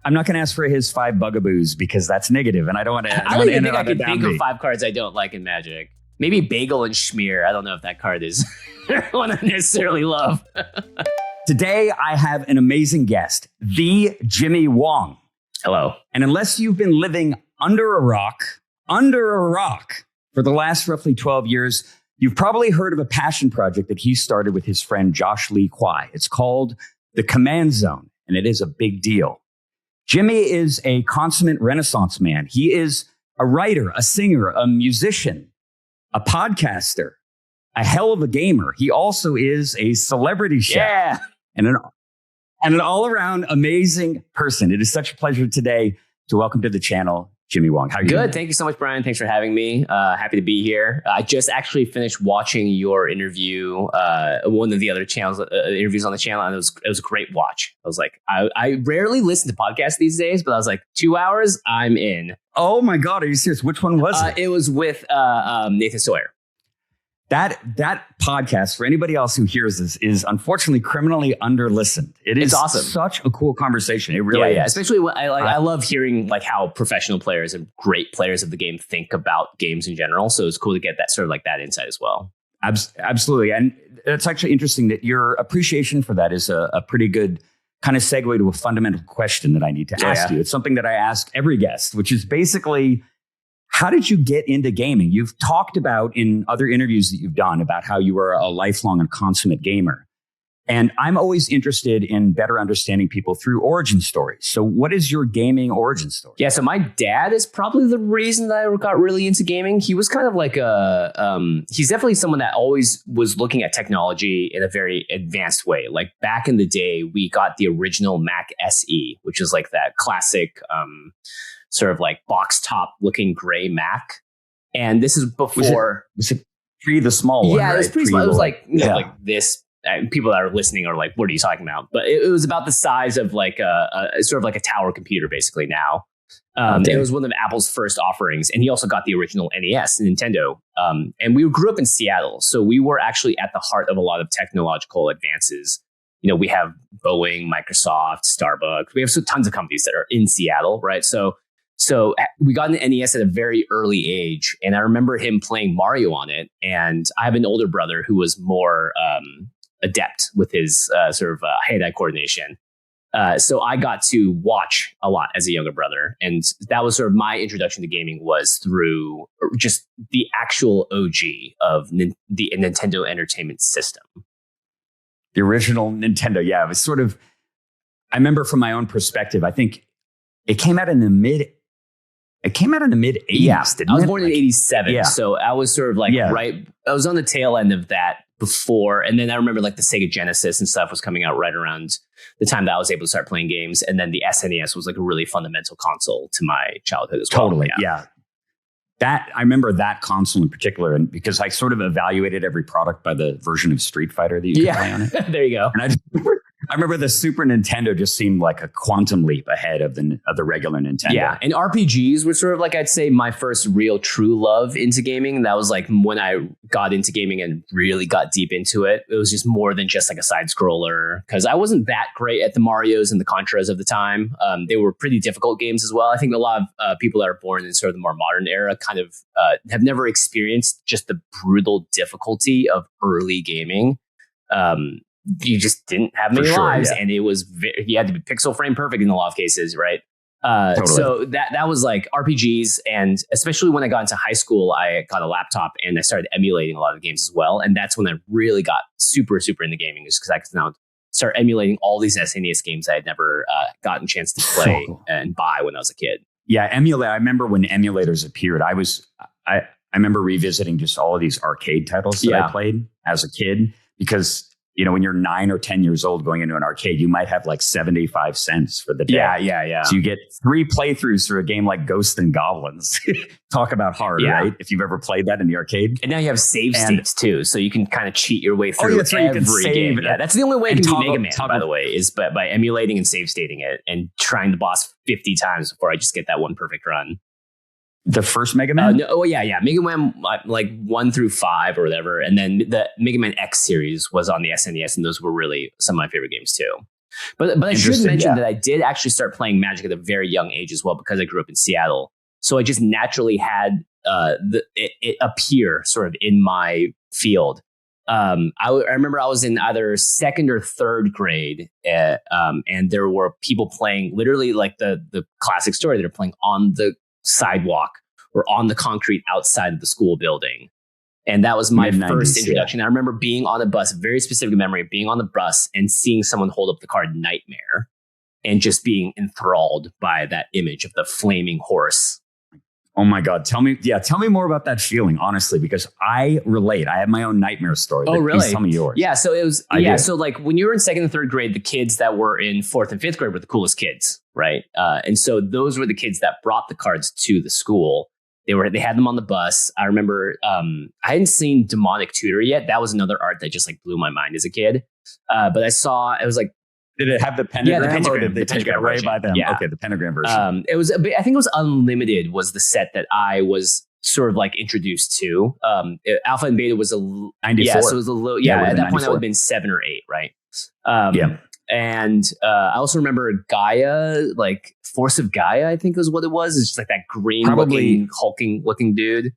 I'm not going to ask for his 5 bugaboos because that's negative, and I don't want to. I don't even think I can think of 5 cards I don't like in Magic. Maybe Bagel and Schmear. I don't know if that card is one I necessarily love. Today, I have an amazing guest, the Jimmy Wong. Hello. And unless you've been living under a rock for the last roughly 12 years, you've probably heard of a passion project that he started with his friend Josh Lee Kwai. It's called the Command Zone, and it is a big deal. Jimmy is a consummate Renaissance man. He is a writer, a singer, a musician, a podcaster, a hell of a gamer. He also is a celebrity chef and an all-around amazing person. It is such a pleasure today to welcome to the channel Jimmy Wong. How are you doing? Good. Thank you so much, Brian. Thanks for having me. Happy to be here. I just actually finished watching your interview, one of the other channels, interviews on the channel, and it was a great watch. I was like, I rarely listen to podcasts these days, but I was like, 2 hours, I'm in. Oh my God, are you serious? Which one was it? It was with Nathan Sawyer. That podcast, for anybody else who hears this, is unfortunately criminally under-listened. It's awesome. Such a cool conversation. It really is. Especially when I love hearing like how professional players and great players of the game think about games in general. So it's cool to get that sort of like that insight as well. Absolutely. And it's actually interesting that your appreciation for that is a pretty good kind of segue to a fundamental question that I need to ask you. It's something that I ask every guest, which is basically, how did you get into gaming? You've talked about in other interviews that you've done about how you were a lifelong and consummate gamer. And I'm always interested in better understanding people through origin stories. So what is your gaming origin story? Yeah, so my dad is probably the reason that I got really into gaming. He was kind of like he's definitely someone that always was looking at technology in a very advanced way. Like back in the day, we got the original Mac SE, which is like that classic sort of like box top looking gray Mac. And this is before. Was it pre the small one? Yeah, right? It was pretty small. It was like, like this. People that are listening are like, what are you talking about? But it was about the size of like a sort of like a tower computer basically now. It was one of Apple's first offerings. And he also got the original NES, Nintendo. And we grew up in Seattle. So we were actually at the heart of a lot of technological advances. You know, we have Boeing, Microsoft, Starbucks. We have tons of companies that are in Seattle, right? So we got an NES at a very early age. And I remember him playing Mario on it. And I have an older brother who was more adept with his sort of hand-eye coordination. So I got to watch a lot as a younger brother. And that was sort of my introduction to gaming, was through just the actual OG of the Nintendo Entertainment System. The original Nintendo. Yeah, it was sort of, I remember from my own perspective, I think it came out in the mid 80s. Yeah, didn't I was it? born in 87. Yeah. So I was sort of like, right, I was on the tail end of that before. And then I remember like the Sega Genesis and stuff was coming out right around the time that I was able to start playing games. And then the SNES was like a really fundamental console to my childhood as well. Totally. Yeah. That, I remember that console in particular, and because I sort of evaluated every product by the version of Street Fighter that you could play on it. There you go. And I remember the Super Nintendo just seemed like a quantum leap ahead of the regular Nintendo. Yeah, and RPGs were sort of like, I'd say, my first real true love into gaming. That was like when I got into gaming and really got deep into it. It was just more than just like a side scroller, because I wasn't that great at the Marios and the Contras of the time. They were pretty difficult games as well. I think a lot of people that are born in sort of the more modern era kind of have never experienced just the brutal difficulty of early gaming. You just didn't have many lives, and it was you had to be pixel frame perfect in a lot of cases, right? Totally. So that was like RPGs, and especially when I got into high school, I got a laptop and I started emulating a lot of games as well, and that's when I really got super into gaming, just because I could now start emulating all these SNES games I had never gotten a chance to play and buy when I was a kid. Yeah, emulate. I remember when emulators appeared. I remember revisiting just all of these arcade titles that I played as a kid, because you know, when you're 9 or 10 years old going into an arcade, you might have like 75 cents for the day. Yeah. So you get 3 playthroughs through a game like Ghosts and Goblins. Talk about hard, right? If you've ever played that in the arcade. And now you have save states too, so you can kind of cheat your way through every game. Yeah, that's the only way to beat Mega Man, by the way, is by emulating and save stating it and trying the boss 50 times before I just get that one perfect run. The first Mega Man? Mega Man like 1 through 5 or whatever. And then the Mega Man X series was on the SNES, and those were really some of my favorite games too. But I should mention that I did actually start playing Magic at a very young age as well, because I grew up in Seattle. So I just naturally had it appear sort of in my field. I remember I was in either second or third grade, and there were people playing literally like the classic story. They're playing on the sidewalk or on the concrete outside of the school building. And that was my first introduction. Yeah. I remember being on a bus, very specific memory of being on the bus and seeing someone hold up the card Nightmare and just being enthralled by that image of the flaming horse. Oh my God. Tell me more about that feeling, honestly, because I relate. I have my own nightmare story. Oh, really? Please tell me yours. Yeah. So it was, so like when you were in second and third grade, the kids that were in fourth and fifth grade were the coolest kids, right? And so those were the kids that brought the cards to the school. They had them on the bus. I remember I hadn't seen Demonic Tutor yet. That was another art that just like blew my mind as a kid. But I saw, it was like, did it have the pentagram? Yeah, the pentagram. Or did they take it away by them? Yeah. Okay, the pentagram version. It was, I think it was Unlimited was the set that I was sort of like introduced to. Alpha and Beta was a 94. Yeah, so it was a little. Yeah, at that point I would have been 7 or 8, right? And I also remember Gaia, like Force of Gaia, I think was what it was. It's just like that green, hulking looking dude.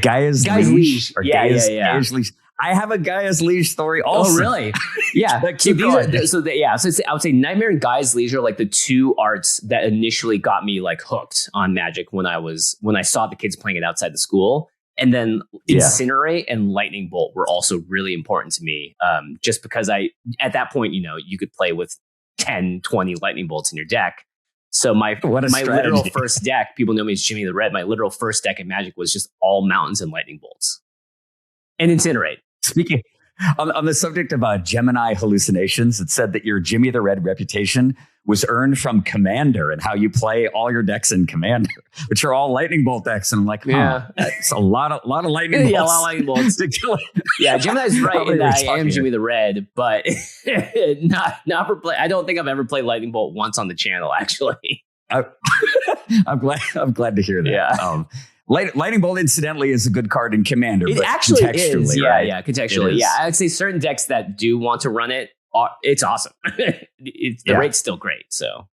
Gaia's Leash. Or Gaia's Leash. I have a Gaia's Leash story also. Oh, really? Yeah. So I would say Nightmare and Gaia's Leash are like the two arts that initially got me like hooked on Magic when I saw the kids playing it outside the school. And then Incinerate and Lightning Bolt were also really important to me. Just because at that point, you could play with 10, 20 Lightning Bolts in your deck. So my literal first deck, people know me as Jimmy the Red. My literal first deck in Magic was just all mountains and Lightning Bolts and Incinerate. Speaking on the subject of Gemini hallucinations, it said that your Jimmy the Red reputation was earned from Commander and how you play all your decks in Commander, which are all Lightning Bolt decks. And I'm like, it's a lot of lightning bolts. Yeah, a lot of lightning bolts to kill it. Yeah, Gemini's right in that I am Jimmy the Red, but not for play. I don't think I've ever played Lightning Bolt once on the channel, actually. I'm glad to hear that. Yeah. Lightning Bolt, incidentally, is a good card in Commander. It but actually contextually, is. Yeah, right? yeah, contextually. Yeah, I'd say certain decks that do want to run it, it's awesome. The rate's still great. So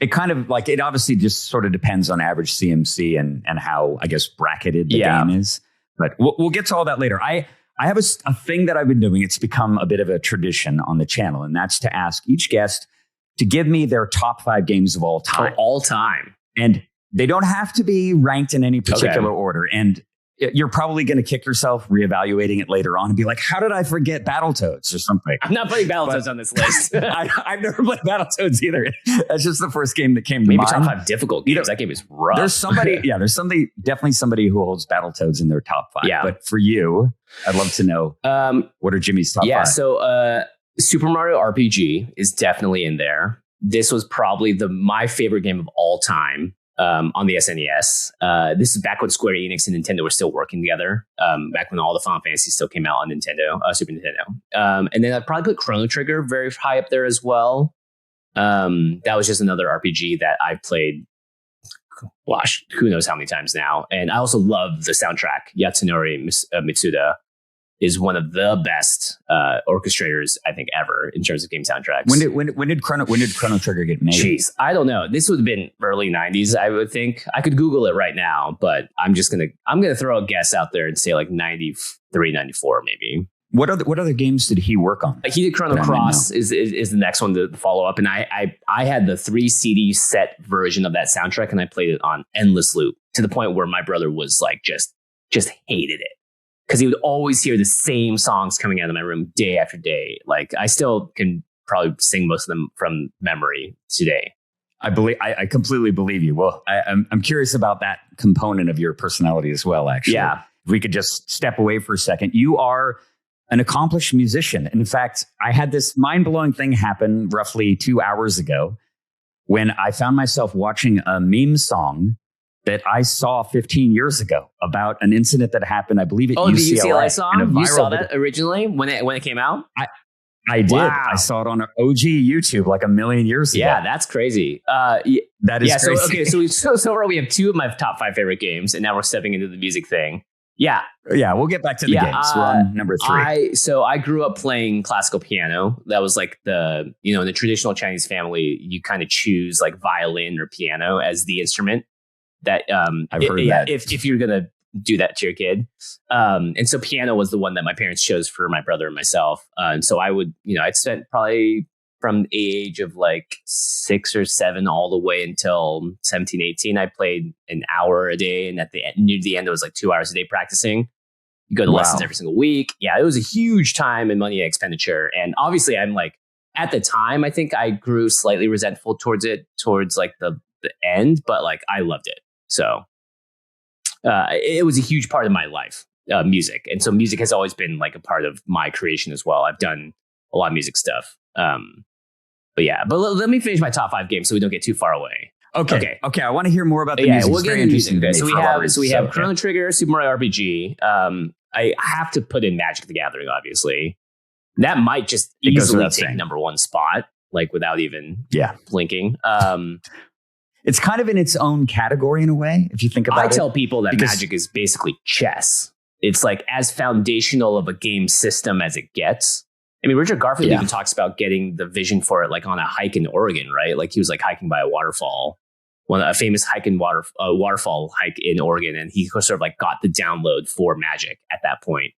it kind of like, it obviously just sort of depends on average CMC and how, I guess, bracketed the game is. But we'll get to all that later. I have a thing that I've been doing. It's become a bit of a tradition on the channel, and that's to ask each guest to give me their top 5 games of all time. All time. And they don't have to be ranked in any particular order. And you're probably going to kick yourself reevaluating it later on and be like, how did I forget Battletoads or something? I'm not putting Battletoads on this list. I've never played Battletoads either. That's just the first game that came to mind. Maybe top 5 difficult games. That game is rough. There's definitely somebody who holds Battletoads in their top 5. Yeah. But for you, I'd love to know, what are Jimmy's top 5? Yeah, so Super Mario RPG is definitely in there. This was probably my favorite game of all time. On the SNES. This is back when Square Enix and Nintendo were still working together. Back when all the Final Fantasy still came out on Nintendo, Super Nintendo. And then I'd probably put Chrono Trigger very high up there as well. That was just another RPG that I've played, gosh, who knows how many times now. And I also love the soundtrack. Yasunori Mitsuda is one of the best orchestrators I think ever in terms of game soundtracks. When did Chrono Trigger get made? Jeez, I don't know. This would have been early 90s, I would think. I could Google it right now, but I'm gonna throw a guess out there and say like 93, 94 maybe. What other games did he work on? He did Chrono Cross is the next one to follow up, and I had the 3 CD set version of that soundtrack, and I played it on endless loop to the point where my brother was like just hated it. Because he would always hear the same songs coming out of my room day after day. Like I still can probably sing most of them from memory today. I completely believe you. Well, I'm curious about that component of your personality as well, actually. Yeah. If we could just step away for a second. You are an accomplished musician. In fact, I had this mind-blowing thing happen roughly 2 hours ago when I found myself watching a meme song that I saw 15 years ago about an incident that happened, I believe, at UCLA. The UCLA song? You saw that originally when it came out? I did. Wow. I saw it on OG YouTube like a million years ago. Yeah, that's crazy. That is crazy. So far we have 2 of my top 5 favorite games, and now we're stepping into the music thing. Yeah. Yeah, we'll get back to the games. We're on number 3. I grew up playing classical piano. That was like in the traditional Chinese family, you kind of choose like violin or piano as the instrument that I've heard that. If you're going to do that to your kid. And so piano was the one that my parents chose for my brother and myself. And so I'd spent probably from the age of like 6 or 7 all the way until 17, 18, I played an hour a day. And near the end, it was like 2 hours a day practicing. You go to lessons every single week. Yeah, it was a huge time and money expenditure. And obviously I'm like, at the time, I think I grew slightly resentful towards like the end, but like I loved it. So it was a huge part of my life, music. And so music has always been like a part of my creation as well. I've done a lot of music stuff. But let me finish my top 5 games so we don't get too far away. Okay. I want to hear more about the music. We'll get into music. So we have Chrono Trigger, Super Mario RPG. I have to put in Magic the Gathering, obviously. That might just easily take number 1 spot, like without even blinking. It's kind of in its own category in a way, if you think about it. I tell people that Magic is basically chess. It's like as foundational of a game system as it gets. I mean, Richard Garfield even talks about getting the vision for it like on a hike in Oregon, right? Like he was like hiking by a waterfall, a famous waterfall hike in Oregon. And he sort of like got the download for Magic at that point.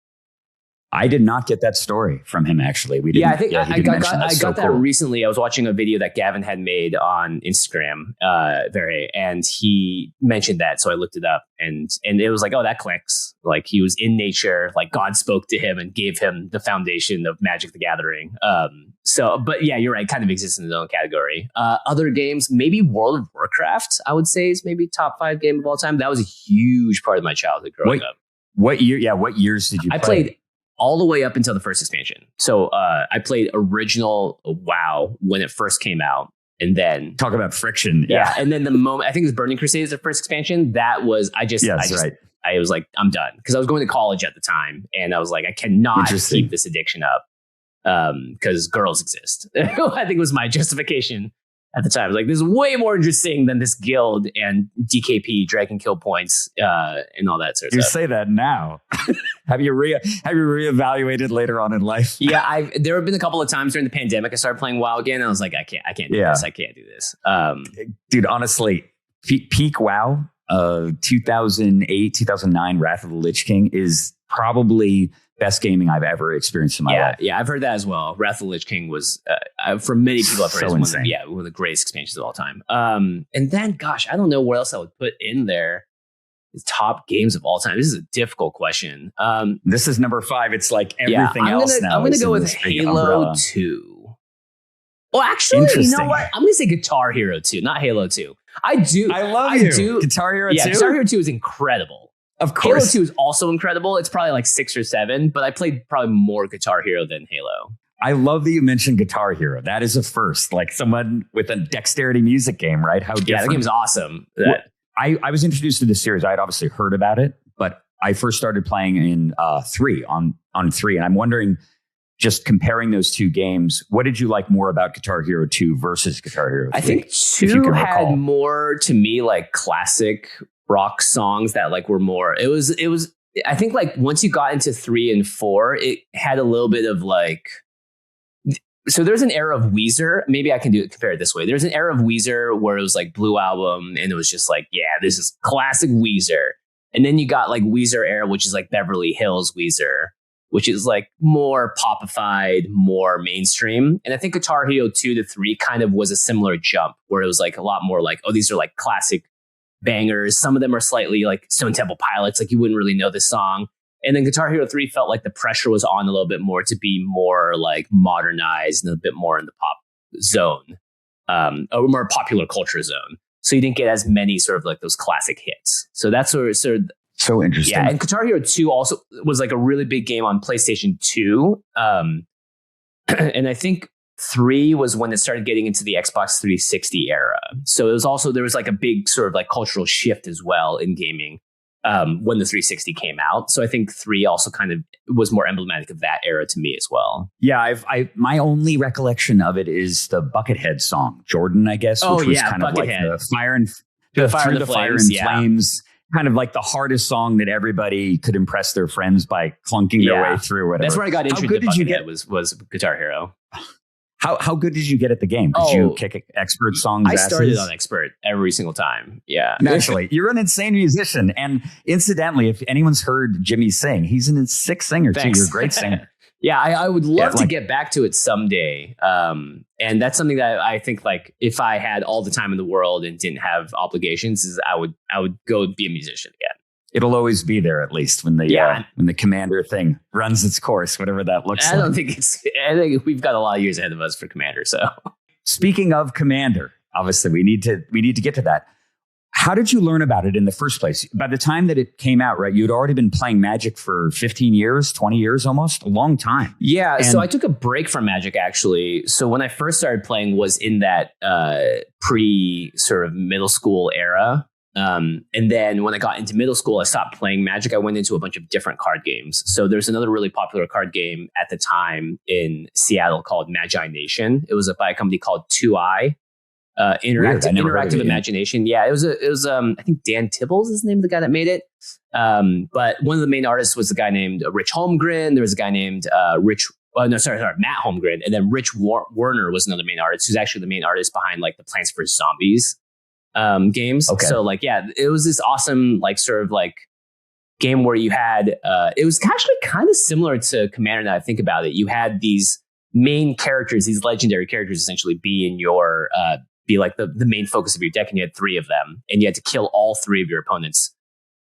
I did not get that story from him, actually. I think I got that recently. I was watching a video that Gavin had made on Instagram, and he mentioned that. So I looked it up, and it was like, oh, that clicks. Like he was in nature, like God spoke to him and gave him the foundation of Magic the Gathering. But yeah, you're right. Kind of exists in its own category. Other games, maybe World of Warcraft, I would say is maybe top 5 game of all time. That was a huge part of my childhood growing up. What year? Yeah, what years did you play? I played all the way up until the first expansion. So I played original WoW when it first came out. And then talk about friction. Yeah. And then the moment, I think it was Burning Crusade is the first expansion. That was, I was like, I'm done. Because I was going to college at the time. And I was like, I cannot keep this addiction up. Because girls exist. I think was my justification at the time. I was like, this is way more interesting than this guild and DKP, Dragon Kill Points, and all that sort of stuff. You say that now. Have you reevaluated later on in life? Yeah, there have been a couple of times during the pandemic I started playing WoW again. And I was like, I can't do this. I can't do this. Dude, honestly, peak WoW, 2008, 2009, Wrath of the Lich King is probably best gaming I've ever experienced in my life. Yeah, I've heard that as well. Wrath of the Lich King was, for many people, I've heard one of the greatest expansions of all time. And then, gosh, I don't know what else I would put in there. Top games of all time. This is a difficult question. This is number 5. It's like everything else now. I'm going to go with Halo 2. Well, actually, you know what? I'm going to say Guitar Hero 2, not Halo 2. I love you. Guitar Hero 2? Yeah, Guitar Hero 2 is incredible. Of course. Halo 2 is also incredible. It's probably like 6 or 7, but I played probably more Guitar Hero than Halo. I love that you mentioned Guitar Hero. That is a first. Like someone with a dexterity music game, right? How different. Yeah, that game's awesome. I was introduced to this series. I had obviously heard about it, but I first started playing in 3 on 3. And I'm wondering, just comparing those two games, what did you like more about Guitar Hero 2 versus Guitar Hero 3? I think 2 had more, to me, like classic rock songs that like were more, it was, I think like once you got into 3 and 4, it had a little bit of like, so there's an era of Weezer. Maybe I can compare it this way. There's an era of Weezer where it was like Blue Album and it was just like, yeah, this is classic Weezer. And then you got like Weezer era, which is like Beverly Hills Weezer, which is like more popified, more mainstream. And I think Guitar Hero 2 to 3 kind of was a similar jump where it was like a lot more like, oh, these are like classic bangers. Some of them are slightly like Stone Temple Pilots, like you wouldn't really know this song. And then Guitar Hero 3 felt like the pressure was on a little bit more to be more like modernized and a bit more in the pop zone, or more popular culture zone. So you didn't get as many sort of like those classic hits. So that's sort of so interesting. Yeah, and Guitar Hero 2 also was like a really big game on PlayStation 2. And I think 3 was when it started getting into the Xbox 360 era. So it was also, there was like a big sort of like cultural shift as well in gaming. When the 360 came out. So I think 3 also kind of was more emblematic of that era to me as well. Yeah, my only recollection of it is the Buckethead song, Jordan, I guess, which was kind of like the fire and flames. kind of like the hardest song that everybody could impress their friends by clunking their way through. Whatever. That's where I got introduced. How good did you get? Was Guitar Hero. How good did you get at the game? Did you kick expert songs? I started on expert every single time. Yeah. Naturally. You're an insane musician. And incidentally, if anyone's heard Jimmy sing, he's a sick singer too. You're a great singer. Yeah, I would love to get back to it someday. And that's something that I think, like, if I had all the time in the world and didn't have obligations, is I would go be a musician again. It'll always be there, at least when the Commander thing runs its course, whatever that looks like. I think we've got a lot of years ahead of us for Commander. So, speaking of Commander, obviously we need to get to that. How did you learn about it in the first place? By the time that it came out, right, you'd already been playing Magic for 15 years, 20 years almost, a long time. Yeah, so I took a break from Magic, actually. So when I first started playing was in that pre sort of middle school era. And then when I got into middle school, I stopped playing Magic. I went into a bunch of different card games. So there's another really popular card game at the time in Seattle called Magi Nation. It was by a company called 2i. Interactive Imagination. Yeah, it was I think Dan Tibbles is the name of the guy that made it. But one of the main artists was a guy named Rich Holmgren. There was a guy named Matt Holmgren, and then Rich Werner was another main artist, who's actually the main artist behind like the Plants vs Zombies games. Okay. So like, yeah, it was this awesome like sort of like game where you had it was actually kind of similar to Commander. Now I think about it, you had these main characters, these legendary characters, essentially be in your be like the main focus of your deck, and you had 3 of them, and you had to kill all 3 of your opponent's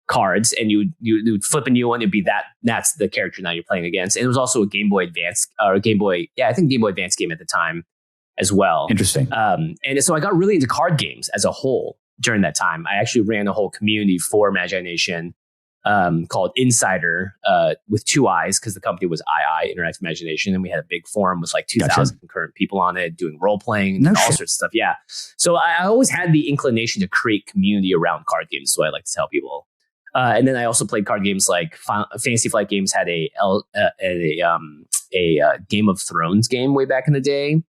cards, and you would flip a new one. It'd be that's the character now you're playing against. And it was also a Game Boy Advance I think Game Boy Advance game at the time as well. Interesting. And so I got really into card games as a whole during that time. I actually ran a whole community for Magi Nation called Insider with 2 eyes, because the company was II, Interactive Imagination, and we had a big forum with like 2,000 concurrent people on it doing role playing and all sorts of stuff. Yeah, so I always had the inclination to create community around card games, so I like to tell people. And then I also played card games like Fantasy Flight Games had a Game of Thrones game way back in the day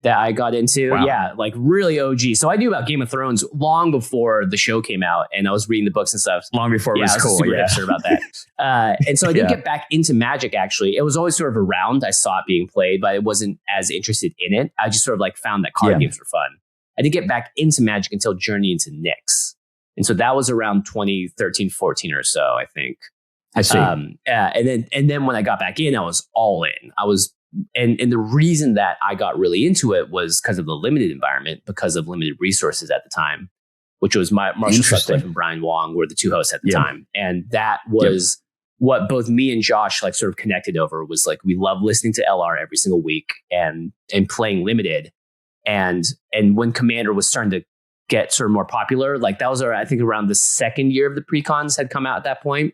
that I got into. Wow. Yeah, like really OG. So I knew about Game of Thrones long before the show came out, and I was reading the books and stuff. Long before it was cool. Super hipster about that. And so I did get back into Magic, actually. It was always sort of around. I saw it being played, but I wasn't as interested in it. I just sort of like found that card games were fun. I didn't get back into Magic until Journey into Nyx. And so that was around 2013, 14 or so, I think. I see. And then when I got back in, I was all in. And the reason that I got really into it was because of the limited environment, because of limited resources at the time, which was Marshall Sutcliffe and Brian Wong were the 2 hosts at the time. And that was what both me and Josh like sort of connected over, was like, we love listening to LR every single week and playing limited. And when Commander was starting to get sort of more popular, like that was I think around the second year of the precons had come out at that point.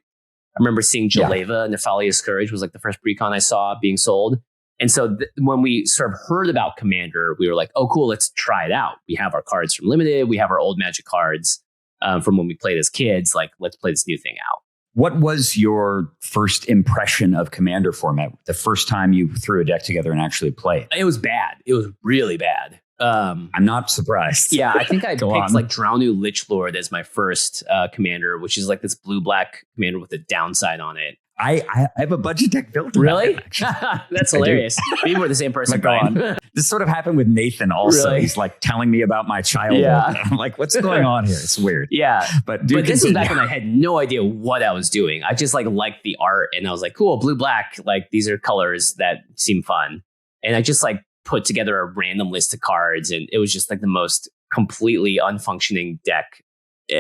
I remember seeing Jaleva, Nephalia's Scourge was like the first precon I saw being sold. And so when we sort of heard about Commander, we were like, oh, cool, let's try it out. We have our cards from Limited. We have our old Magic cards from when we played as kids. Like, let's play this new thing out. What was your first impression of Commander format? The first time you threw a deck together and actually played? It was bad. It was really bad. I'm not surprised. Yeah, I think I picked like Drownu Lich Lord as my first Commander, which is like this blue-black Commander with a downside on it. I have a budget deck built. Really? That's hilarious. Maybe we're the same person. This sort of happened with Nathan also. Really? He's like telling me about my childhood. Yeah. I'm like, what's going on here? It's weird. Yeah. But this was back when I had no idea what I was doing. I just like liked the art, and I was like, cool, blue, black. Like these are colors that seem fun. And I just like put together a random list of cards, and it was just like the most completely unfunctioning deck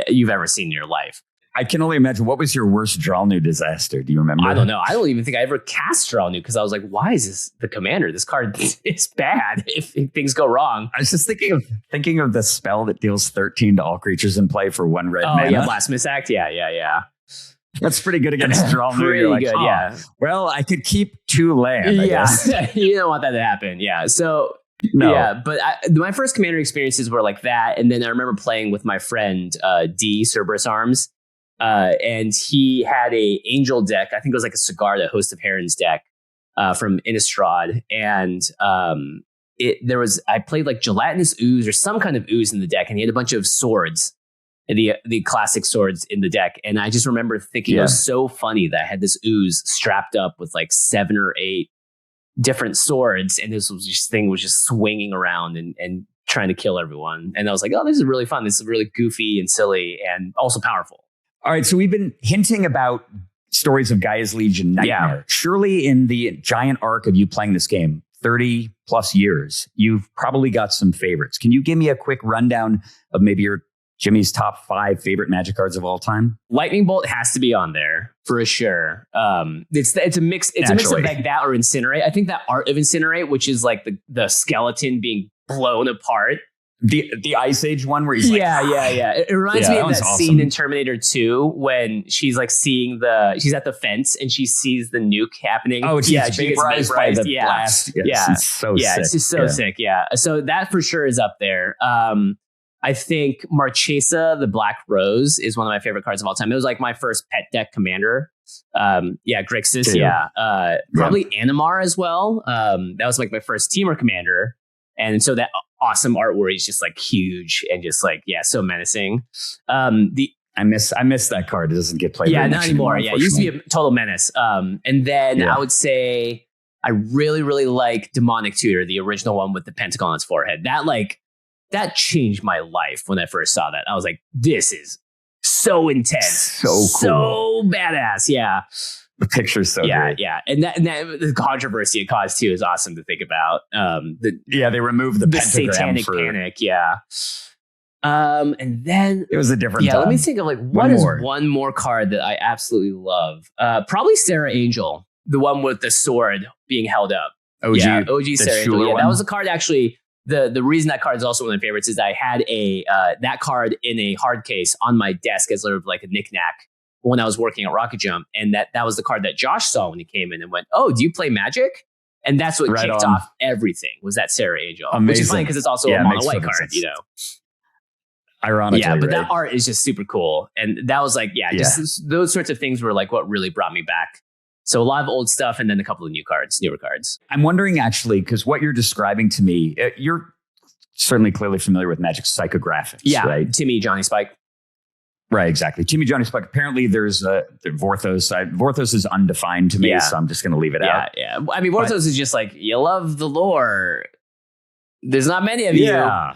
you've ever seen in your life. I can only imagine. What was your worst Dralnu disaster? Do you remember? I don't know. I don't even think I ever cast Dralnu, because I was like, why is this the Commander? This card is bad if things go wrong. I was just thinking of the spell that deals 13 to all creatures in play for 1 red mana. Yeah, Blasphemous Act. Yeah. That's pretty good against Dralnu. Pretty like, good, yeah. Well, I could keep 2 land, I guess. You don't want that to happen. Yeah, so... No. Yeah, but my first Commander experiences were like that. And then I remember playing with my friend D, Cerberus Arms. And he had a angel deck. I think it was like a Cigar, the Host of Herons deck from Innistrad. And I played like Gelatinous Ooze or some kind of ooze in the deck. And he had a bunch of swords. the classic swords in the deck. And I just remember thinking it was so funny that I had this ooze strapped up with like 7 or 8 different swords, and this thing was just swinging around and trying to kill everyone. And I was like, oh, this is really fun. This is really goofy and silly and also powerful. All right, so we've been hinting about stories of Gaia's Legion Nightmare. Yeah. Surely in the giant arc of you playing this game, 30 plus years, you've probably got some favorites. Can you give me a quick rundown of maybe your Jimmy's top 5 favorite Magic cards of all time? Lightning Bolt has to be on there for sure. It's a mix. It's a mix of like that or Incinerate. I think that art of Incinerate, which is like the skeleton being blown apart. The Ice Age one where he's like, yeah. It reminds me of that scene in Terminator 2 when she's like she's at the fence and she sees the nuke happening. Oh, she gets vaporized by the blast. It's so sick. It's just so sick. Yeah. So that for sure is up there. I think Marchesa, the Black Rose, is one of my favorite cards of all time. It was like my first pet deck commander. Grixis. Probably Animar as well. That was like my first teamer commander. And so that awesome art where he's just like huge and just like, so menacing. I miss that card. It doesn't get played. Yeah, not anymore. Yeah, it used to be a total menace. And then I would say I really, really like Demonic Tutor, the original one with the pentacle on its forehead. That changed my life when I first saw that. I was like, this is so intense. So cool. So badass. Yeah. The picture's so great. Yeah. And that the controversy it caused too is awesome to think about. They removed the pentagram satanic panic. Yeah. And then it was a different time. Let me think of like one more card that I absolutely love. Probably Sarah Angel, the one with the sword being held up. OG Sarah Angel. Yeah, that was a card actually. The reason that card is also one of my favorites is that I had that card in a hard case on my desk as sort of like a knickknack when I was working at Rocket Jump. And that was the card that Josh saw when he came in and went, oh, do you play Magic? And that's what kicked off everything, was that Sarah Angel. Amazing. Which is funny because it's also a mono white card, sense. Ironically. Yeah, but that art is just super cool. And that was like, just those sorts of things were like what really brought me back. So a lot of old stuff and then a couple of newer cards. I'm wondering actually, because what you're describing to me, you're certainly clearly familiar with Magic psychographics, right? Timmy, Johnny, Spike. Right, exactly. Timmy, Johnny, Spike. Apparently there's Vorthos. Vorthos is undefined to me, so I'm just going to leave it out. Yeah. I mean, Vorthos is just like, you love the lore. There's not many of you. Yeah.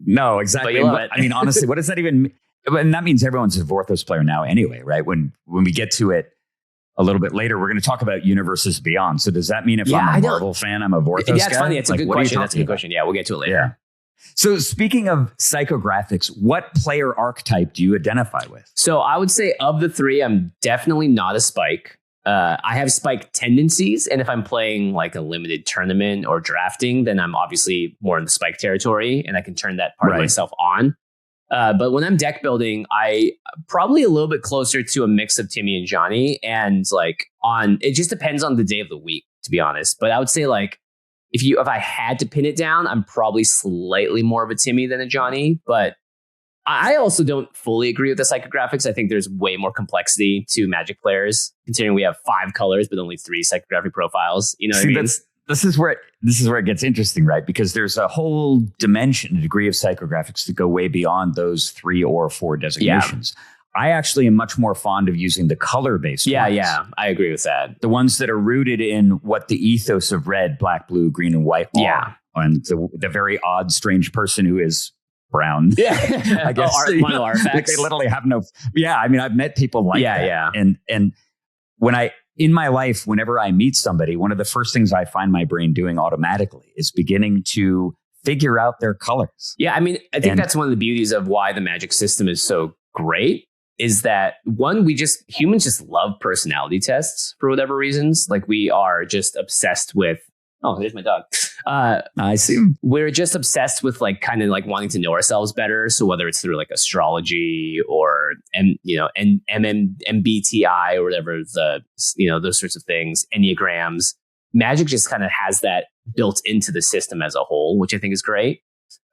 No, exactly. But you love it. I mean, honestly, what does that even mean? And that means everyone's a Vorthos player now anyway, right? When we get to it a little bit later, we're going to talk about Universes Beyond. So does that mean if I'm a Marvel fan, I'm a Vorthos guy? Yeah, it's funny. It's a good question. That's a good question. Yeah, we'll get to it later. Yeah. So speaking of psychographics, what player archetype do you identify with? So I would say of the 3, I'm definitely not a Spike. I have Spike tendencies. And if I'm playing like a limited tournament or drafting, then I'm obviously more in the Spike territory and I can turn that part of myself on. But when I'm deck building, I probably a little bit closer to a mix of Timmy and Johnny. And like it just depends on the day of the week, to be honest. But I would say like, if I had to pin it down, I'm probably slightly more of a Timmy than a Johnny. But I also don't fully agree with the psychographics. I think there's way more complexity to Magic players, considering we have 5 colors, but only 3 psychographic profiles. You know what I mean? This is where it gets interesting, right? Because there's a whole dimension, a degree of psychographics that go way beyond those 3 or 4 designations. Yeah. I actually am much more fond of using the color-based ones. Yeah, I agree with that. The ones that are rooted in what the ethos of red, black, blue, green, and white are. And the very odd, strange person who is brown. Yeah. I guess. Mono artifacts. They literally have no... Yeah, I mean, I've met people like that. Yeah. And when in my life, whenever I meet somebody, one of the first things I find my brain doing automatically is beginning to figure out their colors. Yeah, I mean, I think that's one of the beauties of why the Magic system is so great. Is that one, humans just love personality tests for whatever reasons. Like we are just obsessed with, oh, there's my dog. I see. We're just obsessed with like kind of like wanting to know ourselves better. So whether it's through like astrology or, MBTI or whatever those sorts of things, Enneagrams, Magic just kind of has that built into the system as a whole, which I think is great.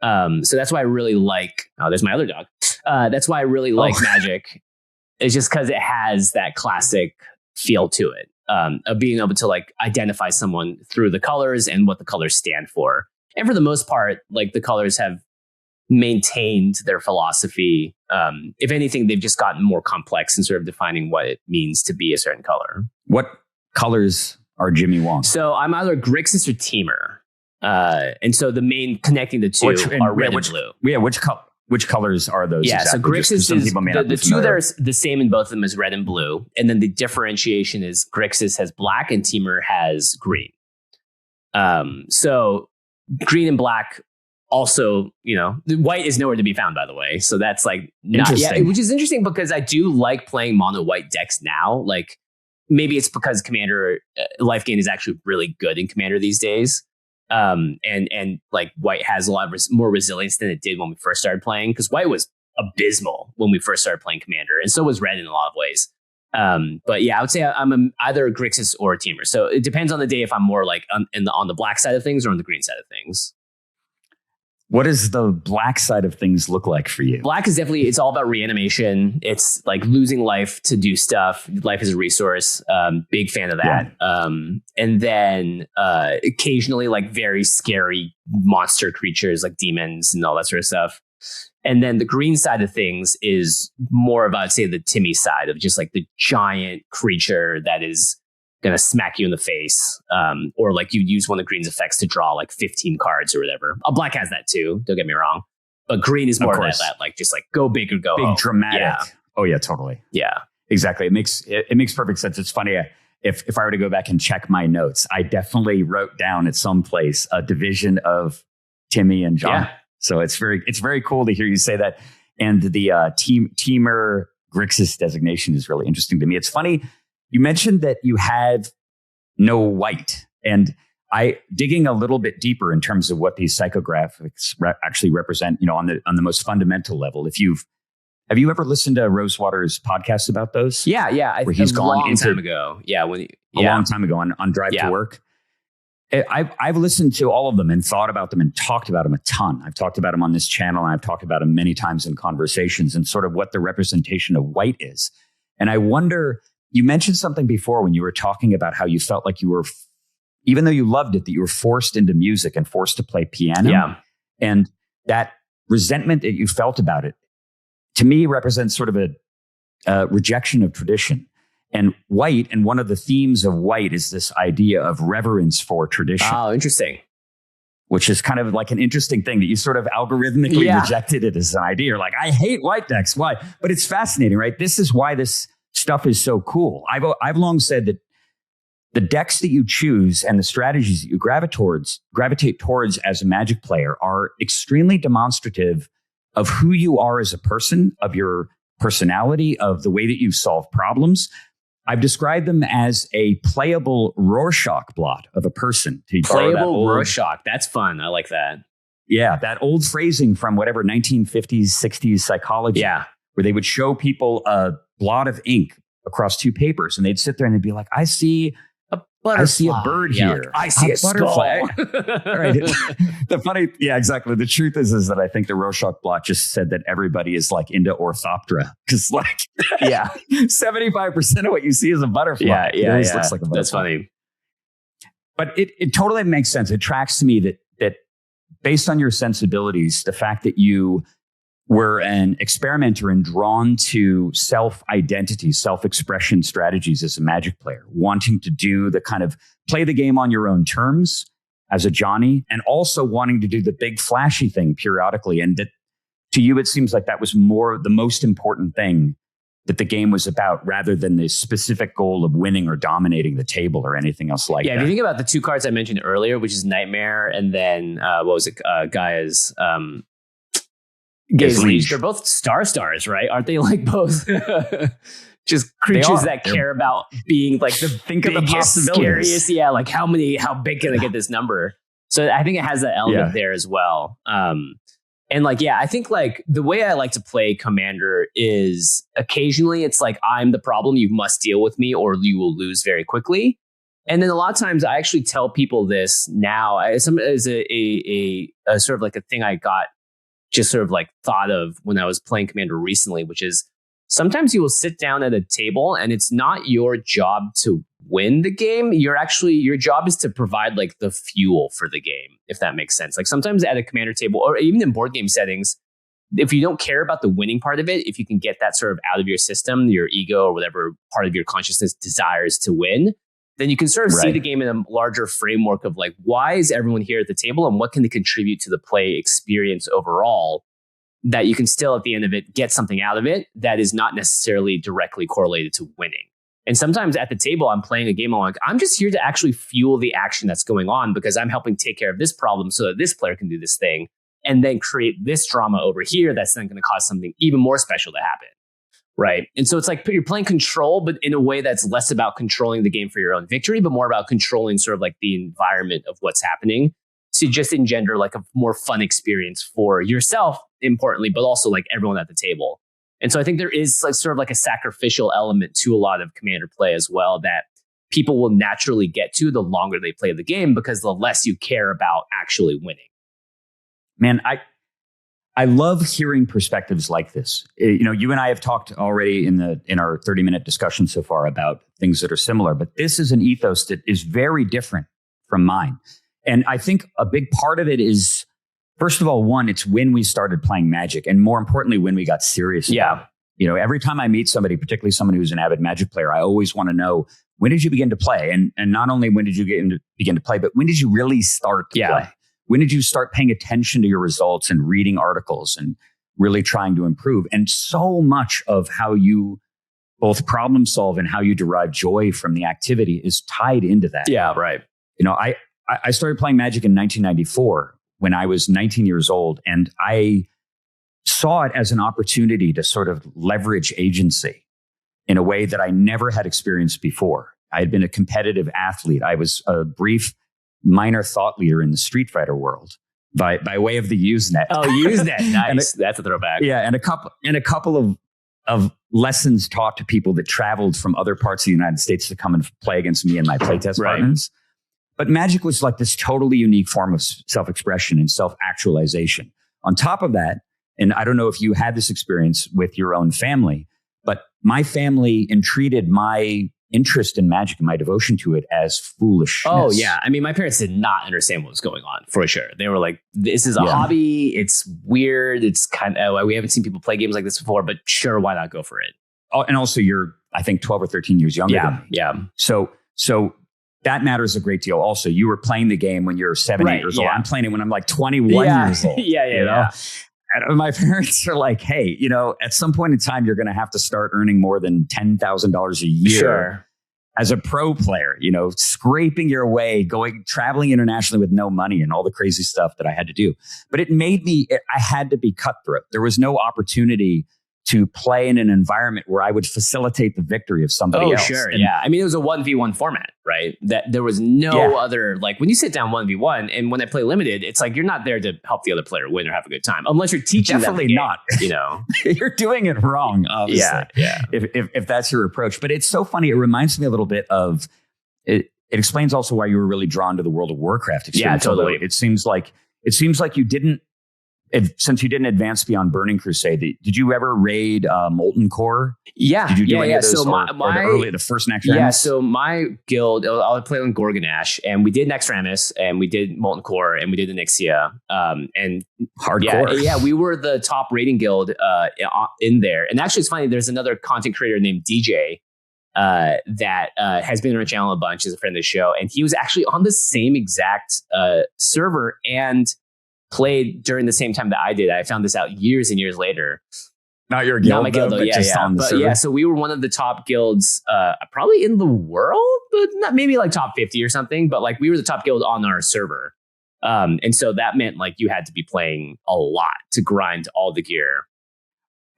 So that's why I really like, there's my other dog. That's why I really like Magic. It's just because it has that classic feel to it, of being able to like identify someone through the colors and what the colors stand for. And for the most part, like the colors have maintained their philosophy. If anything, they've just gotten more complex in sort of defining what it means to be a certain color. What colors are Jimmy Wong? So I'm either Grixis or Teamer. And so the main connecting the two are red and blue. Yeah, which colors are those? Yeah, exactly? so Grixis is the two that are the same in both of them is red and blue. And then the differentiation is Grixis has black and Teamer has green. So green and black also, the white is nowhere to be found, by the way. So that's like not, yeah, which is interesting because I do like playing mono white decks now. Like maybe it's because Commander life gain is actually really good in Commander these days. And like white has a lot of more resilience than it did when we first started playing, because white was abysmal when we first started playing Commander, and so was red in a lot of ways. But yeah, I would say I'm either a Grixis or a Teamer. So it depends on the day if I'm more like on the black side of things or on the green side of things. What does the black side of things look like for you? Black is definitely, it's all about reanimation. It's like losing life to do stuff. Life is a resource. Big fan of that. Yeah. And then occasionally like very scary monster creatures like demons and all that sort of stuff. And then the green side of things is more of, I'd say, the Timmy side of just like the giant creature that is going to smack you in the face. Or like you use one of the green's effects to draw like 15 cards or whatever. Black has that too, don't get me wrong. But green is more of that like just like go big or go big, home. Dramatic. Yeah. Oh yeah, totally. Yeah, exactly. It makes perfect sense. It's funny. If I were to go back and check my notes, I definitely wrote down at some place a division of Timmy and John. Yeah. So it's very cool to hear you say that. And the Teamer Grixis designation is really interesting to me. It's funny. You mentioned that you have no white, and I digging a little bit deeper in terms of what these psychographics actually represent, on the most fundamental level. Have you ever listened to Rosewater's podcast about those? Yeah. Where he's gone a long time ago. Yeah. A long time ago on Drive to Work. I've listened to all of them and thought about them and talked about them a ton. I've talked about them on this channel, and I've talked about them many times in conversations and sort of what the representation of white is. And I wonder, you mentioned something before when you were talking about how you felt like you were, even though you loved it, that you were forced into music and forced to play piano. Yeah. And that resentment that you felt about it, to me, represents sort of a rejection of tradition. And white, and one of the themes of white is this idea of reverence for tradition. Oh, interesting. Which is kind of like an interesting thing that you sort of algorithmically rejected it as an idea. You're like, I hate white decks. Why? But it's fascinating, right? This is why this stuff is so cool. I've long said that the decks that you choose and the strategies that you gravitate towards as a Magic player are extremely demonstrative of who you are as a person, of your personality, of the way that you solve problems. I've described them as a playable Rorschach blot of a person. Playable Rorschach. That's fun. I like that. Yeah, that old phrasing from whatever 1950s, 60s psychology. Yeah. Where they would show people a blot of ink across two papers, and they'd sit there and they'd be like, I see a bird here. Like, I see a butterfly. Right. Exactly. The truth is that I think the Rorschach blot just said that everybody is like into Orthoptera, because 75% of what you see is a butterfly. Yeah. It always looks like a butterfly. That's funny. But it totally makes sense. It tracks to me that based on your sensibilities, the fact that you were an experimenter and drawn to self-identity, self-expression strategies as a Magic player, wanting to do the kind of play the game on your own terms as a Johnny, and also wanting to do the big flashy thing periodically. And that to you, it seems like that was more the most important thing that the game was about, rather than the specific goal of winning or dominating the table or anything else like that. Yeah, if you think about the two cards I mentioned earlier, which is Nightmare and then Gaia's Leech, they're both stars, right? Aren't they like both just creatures that care about being like the think of the possibilities. Scariest? Yeah, like how big can I get this number? So I think it has that element there as well. And like, I think like the way I like to play Commander is occasionally it's like, I'm the problem, you must deal with me or you will lose very quickly. And then a lot of times I actually tell people this now as a sort of like a thing I got just sort of like thought of when I was playing Commander recently, which is sometimes you will sit down at a table and it's not your job to win the game. Your job is to provide like the fuel for the game, if that makes sense. Like sometimes at a commander table or even in board game settings, if you don't care about the winning part of it, if you can get that sort of out of your system, your ego or whatever part of your consciousness desires to win, then you can sort of see the game in a larger framework of like, why is everyone here at the table and what can they contribute to the play experience overall, that you can still at the end of it get something out of it that is not necessarily directly correlated to winning. And sometimes at the table, I'm playing a game, I'm like, I'm just here to actually fuel the action that's going on because I'm helping take care of this problem so that this player can do this thing and then create this drama over here that's then going to cause something even more special to happen. Right. And so it's like you're playing control, but in a way that's less about controlling the game for your own victory, but more about controlling sort of like the environment of what's happening to just engender like a more fun experience for yourself, importantly, but also like everyone at the table. And so I think there is like sort of like a sacrificial element to a lot of commander play as well that people will naturally get to the longer they play the game because the less you care about actually winning. Man, I love hearing perspectives like this. You know, you and I have talked already in our 30-minute discussion so far about things that are similar, but this is an ethos that is very different from mine. And I think a big part of it is, first of all, one, it's when we started playing Magic, and more importantly, when we got serious. Yeah. You know, every time I meet somebody, particularly someone who's an avid Magic player, I always want to know, when did you begin to play? And not only when did you begin to play, but when did you really start to play? When did you start paying attention to your results and reading articles and really trying to improve? And so much of how you both problem solve and how you derive joy from the activity is tied into that. Yeah, right. You know, I started playing Magic in 1994 when I was 19 years old, and I saw it as an opportunity to sort of leverage agency in a way that I never had experienced before. I had been a competitive athlete. I was a brief minor thought leader in the Street Fighter world by way of the Usenet. Oh, Usenet. Nice. That's a throwback. Yeah. And a couple of lessons taught to people that traveled from other parts of the United States to come and play against me and my playtest partners. But Magic was like this totally unique form of self-expression and self-actualization. On top of that, and I don't know if you had this experience with your own family, but my family entreated my interest in Magic and my devotion to it as foolishness. Oh, yeah. I mean, my parents did not understand what was going on, for sure. They were like, this is a hobby. It's weird. It's kind of, we haven't seen people play games like this before, but sure, why not go for it? Oh, and also you're, I think, 12 or 13 years younger than me. Yeah. So that matters a great deal. Also, you were playing the game when you're 7, 8 years old. I'm playing it when I'm like 21 years old. Yeah. And my parents are like, hey, you know, at some point in time, you're going to have to start earning more than $10,000 a year as a pro player, you know, scraping your way, traveling internationally with no money and all the crazy stuff that I had to do. But it made me, I had to be cutthroat. There was no opportunity to play in an environment where I would facilitate the victory of somebody else. Oh, sure. Yeah. I mean, it was a 1v1 format, right? That there was no other, like when you sit down 1v1 and when I play limited, it's like, you're not there to help the other player win or have a good time, unless you're teaching them the game, not, you know, you're doing it wrong. Obviously, if that's your approach. But it's so funny. It reminds me a little bit of it. It explains also why you were really drawn to the World of Warcraft experience. Yeah, totally. It seems like you didn't, since you didn't advance beyond Burning Crusade, did you ever raid Molten Core? Yeah. Did you do any of those? So the first Nextramus? Yeah, so my guild, I played on Gorgonash, and we did Nextramus, and we did Molten Core, and we did Onyxia, and hardcore. Yeah, we were the top rating guild in there. And actually, it's funny. There's another content creator named DJ that has been on our channel a bunch, is a friend of the show, and he was actually on the same exact server and played during the same time that I did. I found this out years and years later. Not your guild, not my guild, though. Yeah. So we were one of the top guilds, probably in the world, but not maybe like top 50 or something. But like we were the top guild on our server, and so that meant like you had to be playing a lot to grind all the gear.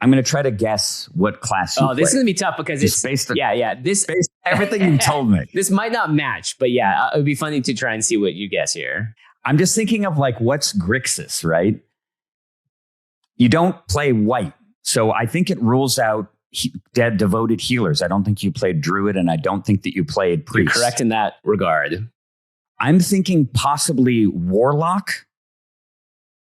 I'm going to try to guess what class you play. This is going to be tough because it's based on, based on everything you told me. This might not match, but yeah, it would be funny to try and see what you guess here. I'm just thinking of like, what's Grixis, right? You don't play white. So I think it rules out dead devoted healers. I don't think you played Druid, and I don't think that you played Priest. You're correct in that regard. I'm thinking possibly Warlock.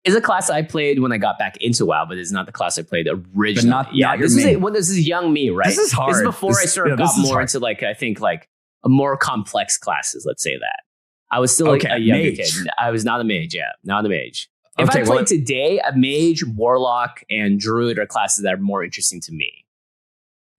Is a class I played when I got back into WoW, but it's not the class I played originally. Not this is young me, right? This is hard. This is before I sort of got more into like, I think like more complex classes. Let's say that. I was still like a younger kid. I was not a mage. Yeah, not a mage. If I played today, a mage, warlock, and druid are classes that are more interesting to me.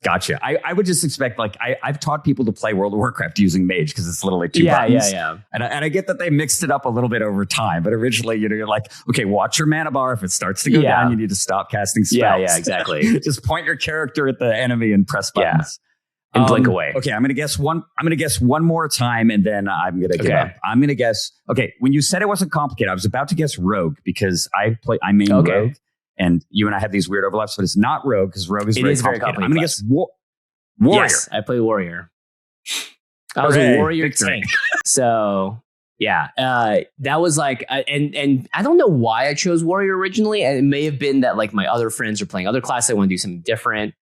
Gotcha. I would just expect, like, I've taught people to play World of Warcraft using mage because it's literally two buttons. Yeah. And I get that they mixed it up a little bit over time, but originally, you're like, okay, watch your mana bar. If it starts to go down, you need to stop casting spells. Yeah, exactly. Just point your character at the enemy and press buttons. And blink away. Okay, I'm gonna guess one more time, and then I'm gonna give up. I'm gonna guess. Okay, when you said it wasn't complicated, I was about to guess rogue because I main rogue. And you and I have these weird overlaps, but it's not rogue because rogue is very complicated. I'm going to guess warrior. Yes, I play warrior. I was a warrior tank. So that was like, and I don't know why I chose warrior originally. And it may have been that like my other friends are playing other classes. I want to do something different,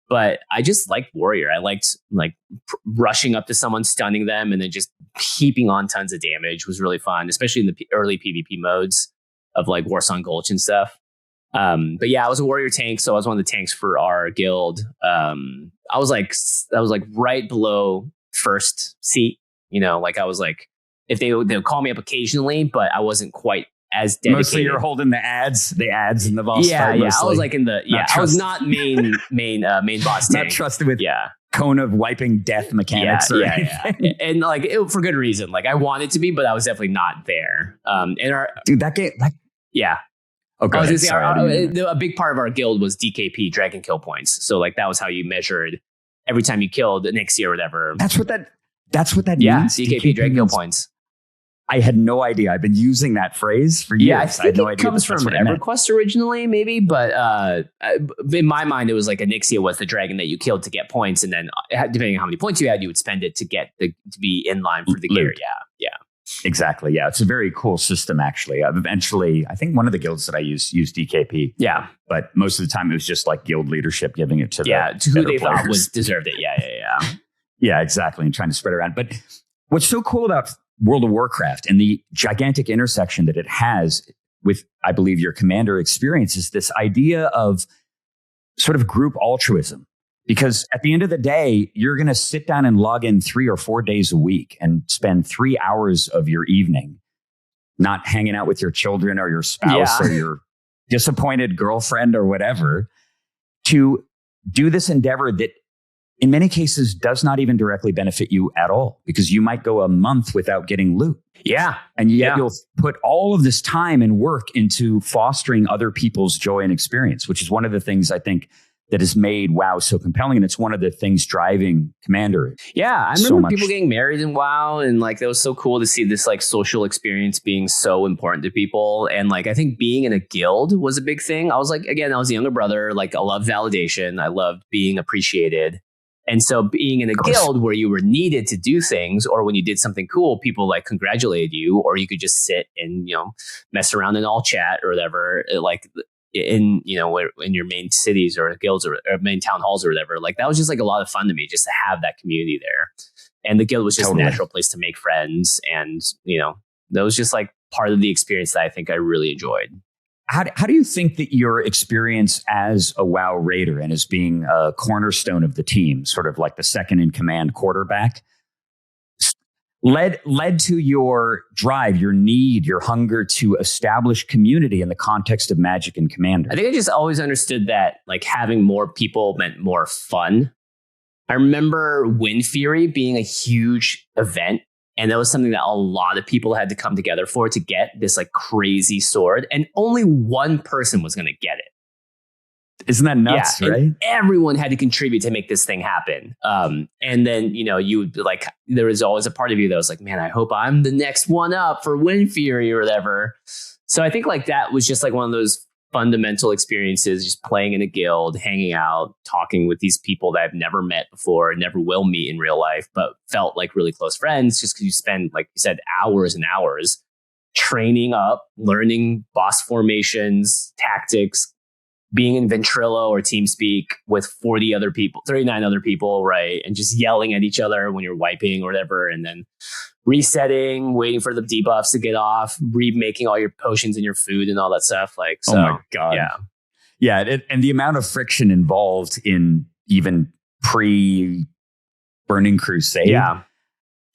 but I just liked warrior. I liked like rushing up to someone, stunning them, and then just heaping on tons of damage was really fun, especially in the early PvP modes of like Warsong Gulch and stuff. But yeah, I was a warrior tank, so I was one of the tanks for our guild. I was like right below first seat, like I was like, if they would call me up occasionally, but I wasn't quite as dedicated. Mostly you're holding the ads in the boss fight. Yeah, I was like in the, I was not main boss tank. Not trusted with cone of wiping death mechanics or anything. And like, for good reason. Like I wanted to be, but I was definitely not there. Dude, that game, Okay. I was gonna say a big part of our guild was DKP, Dragon Kill Points. So like that was how you measured every time you killed an Nixie or whatever. That's what that means. Yeah, DKP, Dragon Kill Points. I had no idea. I've been using that phrase for years. Yeah, I think it comes from EverQuest originally, maybe, but in my mind, it was like Onyxia was the dragon that you killed to get points, and then depending on how many points you had, you would spend it to get to be in line for the gear. Yeah. Exactly. Yeah, it's a very cool system. Actually, eventually, I think one of the guilds that I used DKP. Yeah, but most of the time it was just like guild leadership giving it to to who they thought was deserved it. Yeah, exactly, and trying to spread around. But what's so cool about World of Warcraft and the gigantic intersection that it has with, I believe, your commander experience is this idea of sort of group altruism. Because at the end of the day, you're going to sit down and log in 3 or 4 days a week and spend 3 hours of your evening not hanging out with your children or your spouse or your disappointed girlfriend or whatever to do this endeavor that in many cases does not even directly benefit you at all, because you might go a month without getting loot. Yeah. And yet you'll put all of this time and work into fostering other people's joy and experience, which is one of the things I think that has made WoW so compelling. And it's one of the things driving Commander. Yeah, I remember people getting married in WoW, and like that was so cool to see this like social experience being so important to people. And like I think being in a guild was a big thing. I was like, again, I was a younger brother. Like I loved validation. I loved being appreciated. And so being in a guild where you were needed to do things, or when you did something cool, people like congratulated you, or you could just sit and, mess around in all chat or whatever, like in your main cities or guilds or main town halls or whatever. Like that was just like a lot of fun to me, just to have that community there. And the guild was just a natural place to make friends. And, that was just like part of the experience that I think I really enjoyed. How do you think that your experience as a WoW raider and as being a cornerstone of the team, sort of like the second in command quarterback, led to your drive, your need, your hunger to establish community in the context of Magic and Commander? I think I just always understood that like having more people meant more fun. I remember Wind Fury being a huge event. And that was something that a lot of people had to come together for, to get this like crazy sword. And only one person was going to get it. Isn't that nuts, right? And everyone had to contribute to make this thing happen. And then, you like, there was always a part of you that was like, man, I hope I'm the next one up for Wind Fury or whatever. So I think like that was just like one of those fundamental experiences, just playing in a guild, hanging out, talking with these people that I've never met before, never will meet in real life, but felt like really close friends just because you spend, like you said, hours and hours training up, learning boss formations, tactics, being in Ventrilo or TeamSpeak with 39 other people, right? And just yelling at each other when you're wiping or whatever, and then resetting, waiting for the debuffs to get off, remaking all your potions and your food and all that stuff. Like, so, oh my God. Yeah. And the amount of friction involved in even pre-Burning Crusade. Yeah.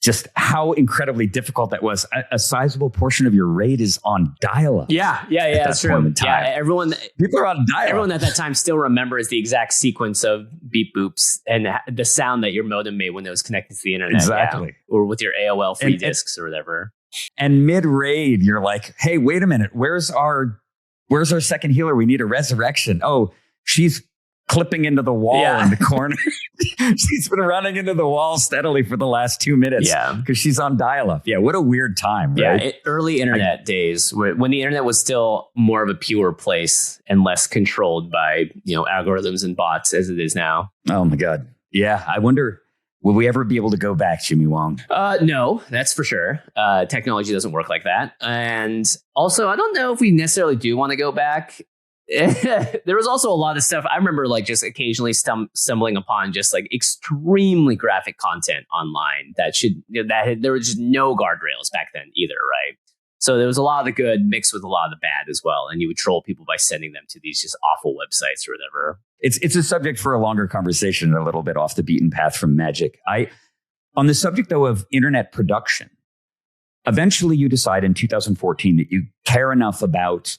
just how incredibly difficult that was. A sizable portion of your raid is on dial-up. Yeah, that's true. Yeah, people are on dial-up. Everyone at that time still remembers the exact sequence of beep boops and the sound that your modem made when it was connected to the internet. Exactly. Or with your AOL free discs or whatever. And mid-raid, you're like, hey, wait a minute. Where's our second healer? We need a resurrection. Oh, she's clipping into the wall in the corner. She's been running into the wall steadily for the last 2 minutes because she's on dial-up. Yeah, what a weird time, right? Yeah, early internet days when the internet was still more of a pure place and less controlled by, algorithms and bots as it is now. Oh my God. Yeah, I wonder, will we ever be able to go back, Jimmy Wong? No, that's for sure. Technology doesn't work like that. And also, I don't know if we necessarily do want to go back. There was also a lot of stuff. I remember just occasionally stumbling upon just extremely graphic content online there were just no guardrails back then either, right? So there was a lot of the good mixed with a lot of the bad as well. And you would troll people by sending them to these just awful websites or whatever. It's a subject for a longer conversation, a little bit off the beaten path from Magic. On the subject, though, of internet production, eventually you decide in 2014 that you care enough about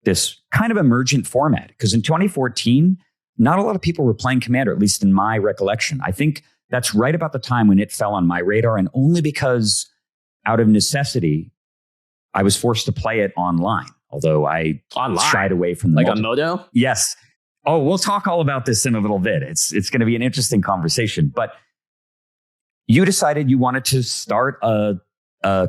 this kind of emergent format. Because in 2014, not a lot of people were playing Commander, at least in my recollection. I think that's right about the time when it fell on my radar, and only because out of necessity, I was forced to play it online. Although I shied away from the on Modo? Yes. Oh, we'll talk all about this in a little bit. It's going to be an interesting conversation. But you decided you wanted to start a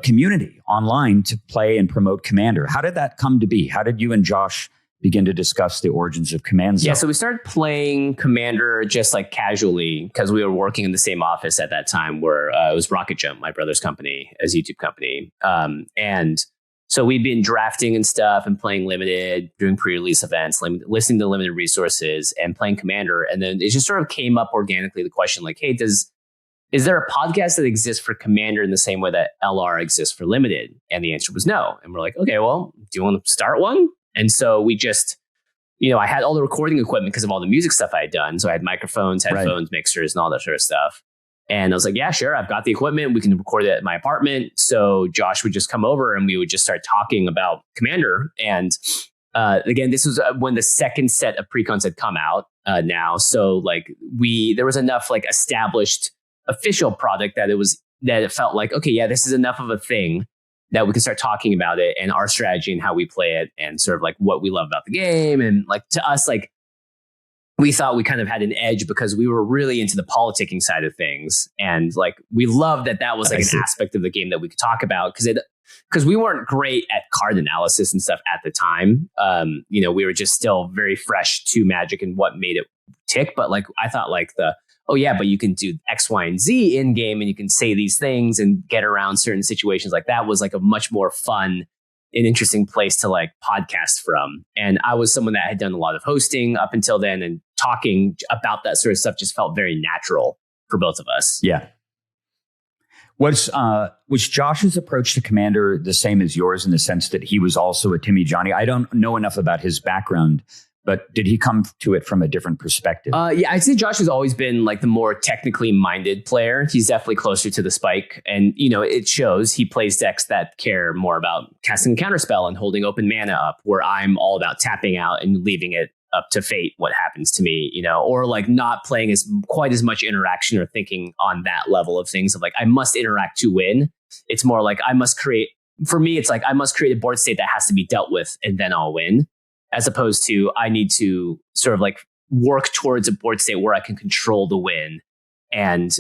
community online to play and promote Commander. How did that come to be? How did you and Josh begin to discuss the origins of Command Zone? Yeah, so we started playing Commander just casually because we were working in the same office at that time where it was Rocket Jump, my brother's company, his YouTube company. And so we'd been drafting and stuff and playing limited, doing pre-release events, listening to limited resources and playing Commander. And then it just sort of came up organically, the question hey, is there a podcast that exists for Commander in the same way that LR exists for Limited? And the answer was no. And we're like, okay, well, do you want to start one? And so we just, I had all the recording equipment because of all the music stuff I had done. So I had microphones, headphones, mixers, and all that sort of stuff. And I was like, yeah, sure. I've got the equipment. We can record it at my apartment. So Josh would just come over and we would just start talking about Commander. And again, this was when the second set of precons had come out now. So there was enough established official product that it felt like, okay, yeah, this is enough of a thing that we can start talking about it and our strategy and how we play it and sort of what we love about the game. And to us, we thought we kind of had an edge because we were really into the politicking side of things. And we loved that was an aspect of the game that we could talk about because we weren't great at card analysis and stuff at the time. We were just still very fresh to Magic and what made it tick. But I thought oh yeah, but you can do X, Y, and Z in game and you can say these things and get around certain situations. That was a much more fun and interesting place to podcast from. And I was someone that had done a lot of hosting up until then, and talking about that sort of stuff just felt very natural for both of us. Yeah. Was Josh's approach to Commander the same as yours in the sense that he was also a Timmy Johnny? I don't know enough about his background, but did he come to it from a different perspective? Yeah, I'd say Josh has always been the more technically minded player. He's definitely closer to the spike. And, it shows. He plays decks that care more about casting a counterspell and holding open mana up, where I'm all about tapping out and leaving it up to fate what happens to me, or not playing quite as much interaction or thinking on that level of things of I must interact to win. It's more I must create, for me, it's I must create a board state that has to be dealt with and then I'll win. As opposed to I need to sort of work towards a board state where I can control the win and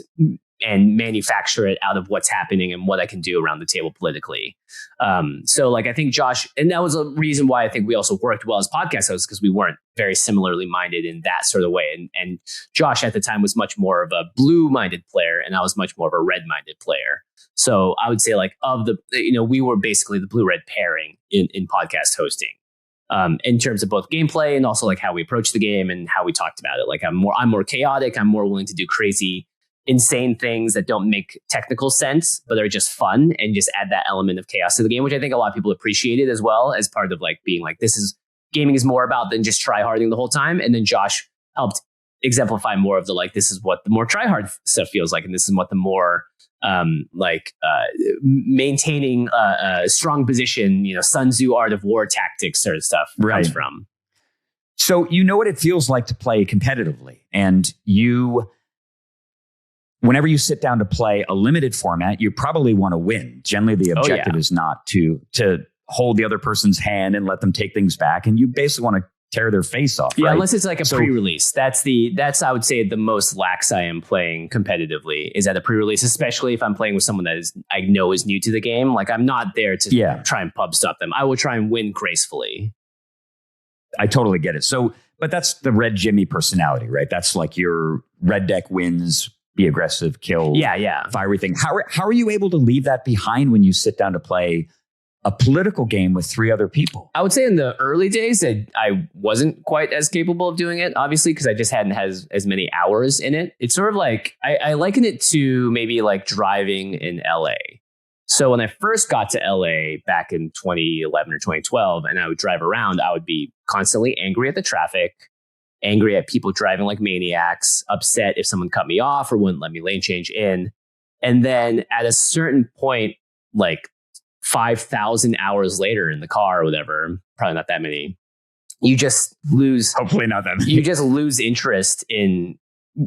manufacture it out of what's happening and what I can do around the table politically. So I think Josh, and that was a reason why I think we also worked well as podcast hosts, because we weren't very similarly minded in that sort of way. And Josh at the time was much more of a blue minded player and I was much more of a red minded player. So I would say we were basically the blue red pairing in podcast hosting. In terms of both gameplay and also how we approach the game and how we talked about it. I'm more chaotic. I'm more willing to do crazy, insane things that don't make technical sense, but are just fun and just add that element of chaos to the game, which I think a lot of people appreciated as well as part of being gaming is more about than just try harding the whole time. And then Josh helped exemplify more of the like, this is what the more try hard stuff feels like, and this is what the more maintaining a strong position, Sun Tzu art of war tactics sort of stuff comes from. So you know what it feels like to play competitively, and whenever you sit down to play a limited format, you probably want to win. Generally, the objective is not to hold the other person's hand and let them take things back, and you basically want to tear their face off. Yeah, unless it's like a pre-release. That's I would say the most lax I am playing competitively is at a pre-release, especially if I'm playing with someone that I know is new to the game. Like I'm not there to try and pub stop them. I will try and win gracefully. I totally get it. So, but that's the Red Jimmy personality, right? That's like your red deck wins, be aggressive, kill, fire everything. How are you able to leave that behind when you sit down to play a political game with 3 other people? I would say in the early days that I wasn't quite as capable of doing it, obviously, because I just hadn't had as many hours in it. It's sort of like, I liken it to maybe like driving in LA. So when I first got to LA back in 2011 or 2012, and I would drive around, I would be constantly angry at the traffic, angry at people driving like maniacs, upset if someone cut me off or wouldn't let me lane change in. And then at a certain point, like 5,000 hours later in the car or whatever, probably not that many, you just lose. Hopefully not that many. You just lose interest in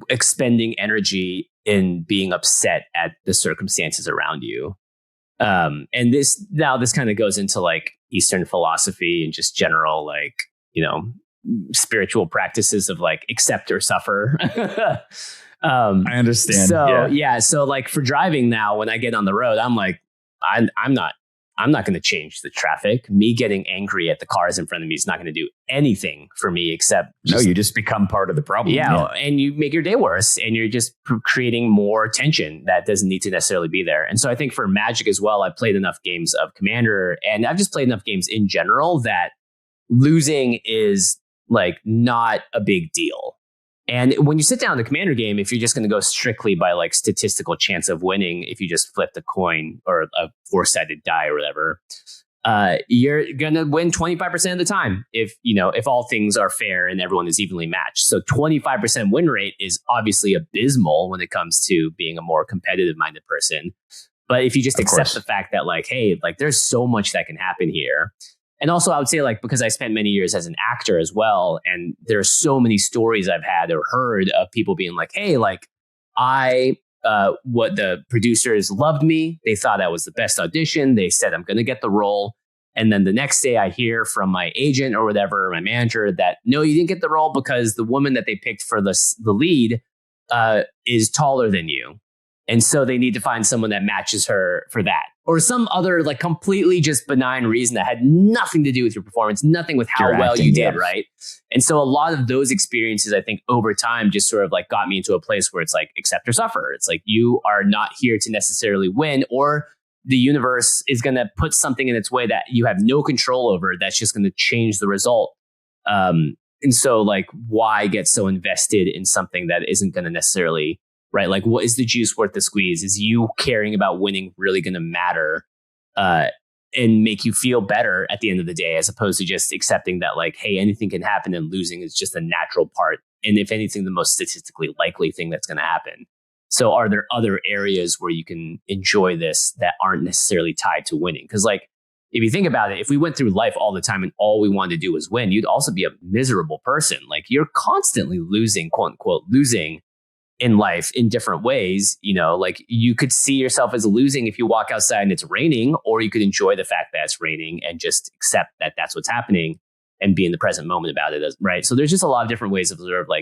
expending energy in being upset at the circumstances around you. And this kind of goes into like Eastern philosophy and just general, like, spiritual practices of like accept or suffer. I understand. So, so like for driving now, when I get on the road, I'm like, I'm not going to change the traffic. Me getting angry at the cars in front of me is not going to do anything for me except you just become part of the problem. Yeah, and you make your day worse, and you're just creating more tension that doesn't need to necessarily be there. And so I think for Magic as well, I've played enough games of Commander, and I've just played enough games in general that losing is like not a big deal. And when you sit down in the Commander game, if you're just going to go strictly by like statistical chance of winning, if you just flipped a coin or a 4-sided die or whatever, you're going to win 25% of the time if all things are fair and everyone is evenly matched. So 25% win rate is obviously abysmal when it comes to being a more competitive minded person. But if you just accept the fact that like, hey, like there's so much that can happen here. And also, I would say, like, because I spent many years as an actor as well, and there are so many stories I've had or heard of people being like, hey, like, what the producers loved me. They thought I was the best audition. They said, I'm going to get the role. And then the next day I hear from my agent or whatever, my manager, that, no, you didn't get the role because the woman that they picked for the lead is taller than you. And so they need to find someone that matches her for that. Or some other like completely just benign reason that had nothing to do with your performance, nothing with how well you did, right? And so a lot of those experiences, I think over time just sort of like got me into a place where it's like accept or suffer. It's like you are not here to necessarily win, or the universe is going to put something in its way that you have no control over that's just going to change the result. And so like why get so invested in something that isn't going to necessarily, right? Like, what is the juice worth the squeeze? Is you caring about winning really going to matter and make you feel better at the end of the day, as opposed to just accepting that, like, hey, anything can happen and losing is just a natural part. And if anything, the most statistically likely thing that's going to happen. So are there other areas where you can enjoy this that aren't necessarily tied to winning? Because like, if you think about it, if we went through life all the time and all we wanted to do was win, you'd also be a miserable person. Like you're constantly losing, quote unquote, losing in life in different ways. Like you could see yourself as losing if you walk outside and it's raining, or you could enjoy the fact that it's raining and just accept that that's what's happening and be in the present moment about it. Right. So there's just a lot of different ways of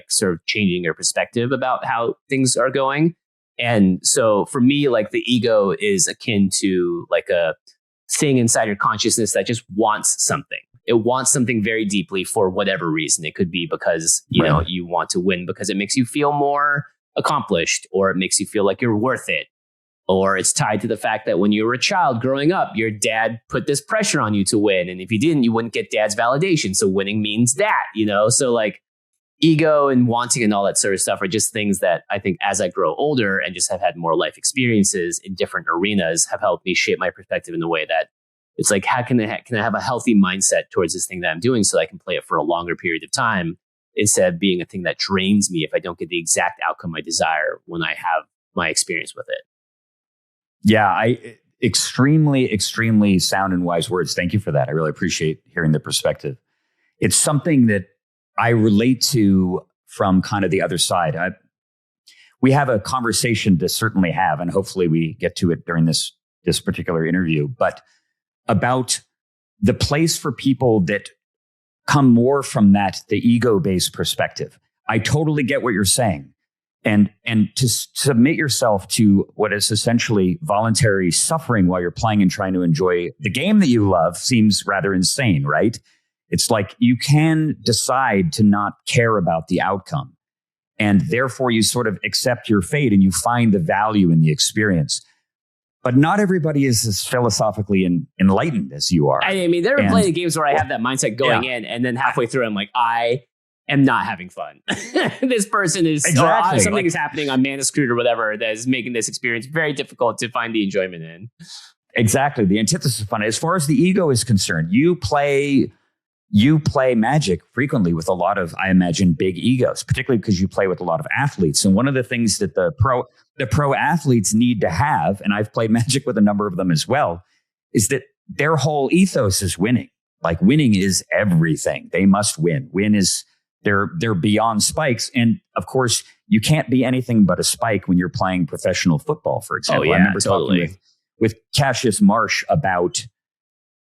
sort of changing your perspective about how things are going. And so for me, like the ego is akin to like a thing inside your consciousness that just wants something. It wants something very deeply for whatever reason. It could be because, you want to win because it makes you feel more accomplished, or it makes you feel like you're worth it, or it's tied to the fact that when you were a child growing up, your dad put this pressure on you to win, and if you didn't, you wouldn't get dad's validation, so winning means that, so like ego and wanting and all that sort of stuff are just things that I think as I grow older and just have had more life experiences in different arenas have helped me shape my perspective in a way that it's like, how can I have a healthy mindset towards this thing that I'm doing so I can play it for a longer period of time, instead of being a thing that drains me if I don't get the exact outcome I desire when I have my experience with it. Yeah, extremely, extremely sound and wise words. Thank you for that. I really appreciate hearing the perspective. It's something that I relate to from kind of the other side. We have a conversation to certainly have, and hopefully we get to it during this particular interview, but about the place for people that come more from the ego-based perspective. I totally get what you're saying. And to submit yourself to what is essentially voluntary suffering while you're playing and trying to enjoy the game that you love seems rather insane, right? It's like you can decide to not care about the outcome. And therefore, you sort of accept your fate and you find the value in the experience. But not everybody is as philosophically enlightened as you are. I mean, there are plenty of games where I have that mindset going in, and then halfway through, I'm like, I am not having fun. This person is something is happening on Mana Screwed or whatever that is making this experience very difficult to find the enjoyment in. Exactly, the antithesis of fun. As far as the ego is concerned, you play Magic frequently with a lot of, I imagine, big egos, particularly because you play with a lot of athletes. And one of the things that the pro athletes need to have, and I've played Magic with a number of them as well, is that their whole ethos is winning. Like winning is everything. They must win. Win is they're beyond spikes. And of course, you can't be anything but a spike when you're playing professional football, for example. Oh, yeah, I remember talking with Cassius Marsh about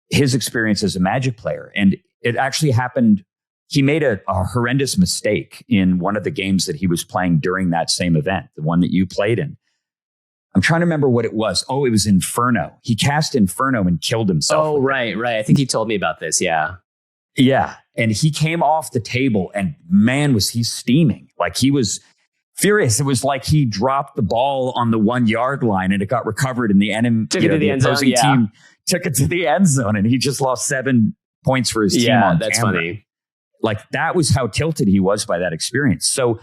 his experience as a Magic player. And it actually happened. He made a horrendous mistake in one of the games that he was playing during that same event, the one that you played in. I'm trying to remember what it was. Oh, it was Inferno. He cast Inferno and killed himself. Oh, right. I think he told me about this. Yeah. Yeah. And he came off the table and man, was he steaming. Like he was furious. It was like he dropped the ball on the 1 yard line and it got recovered and the enemy, the opposing team took it to the end zone and he just lost 7 points for his team on that's camera. Funny. Like that was how tilted he was by that experience. So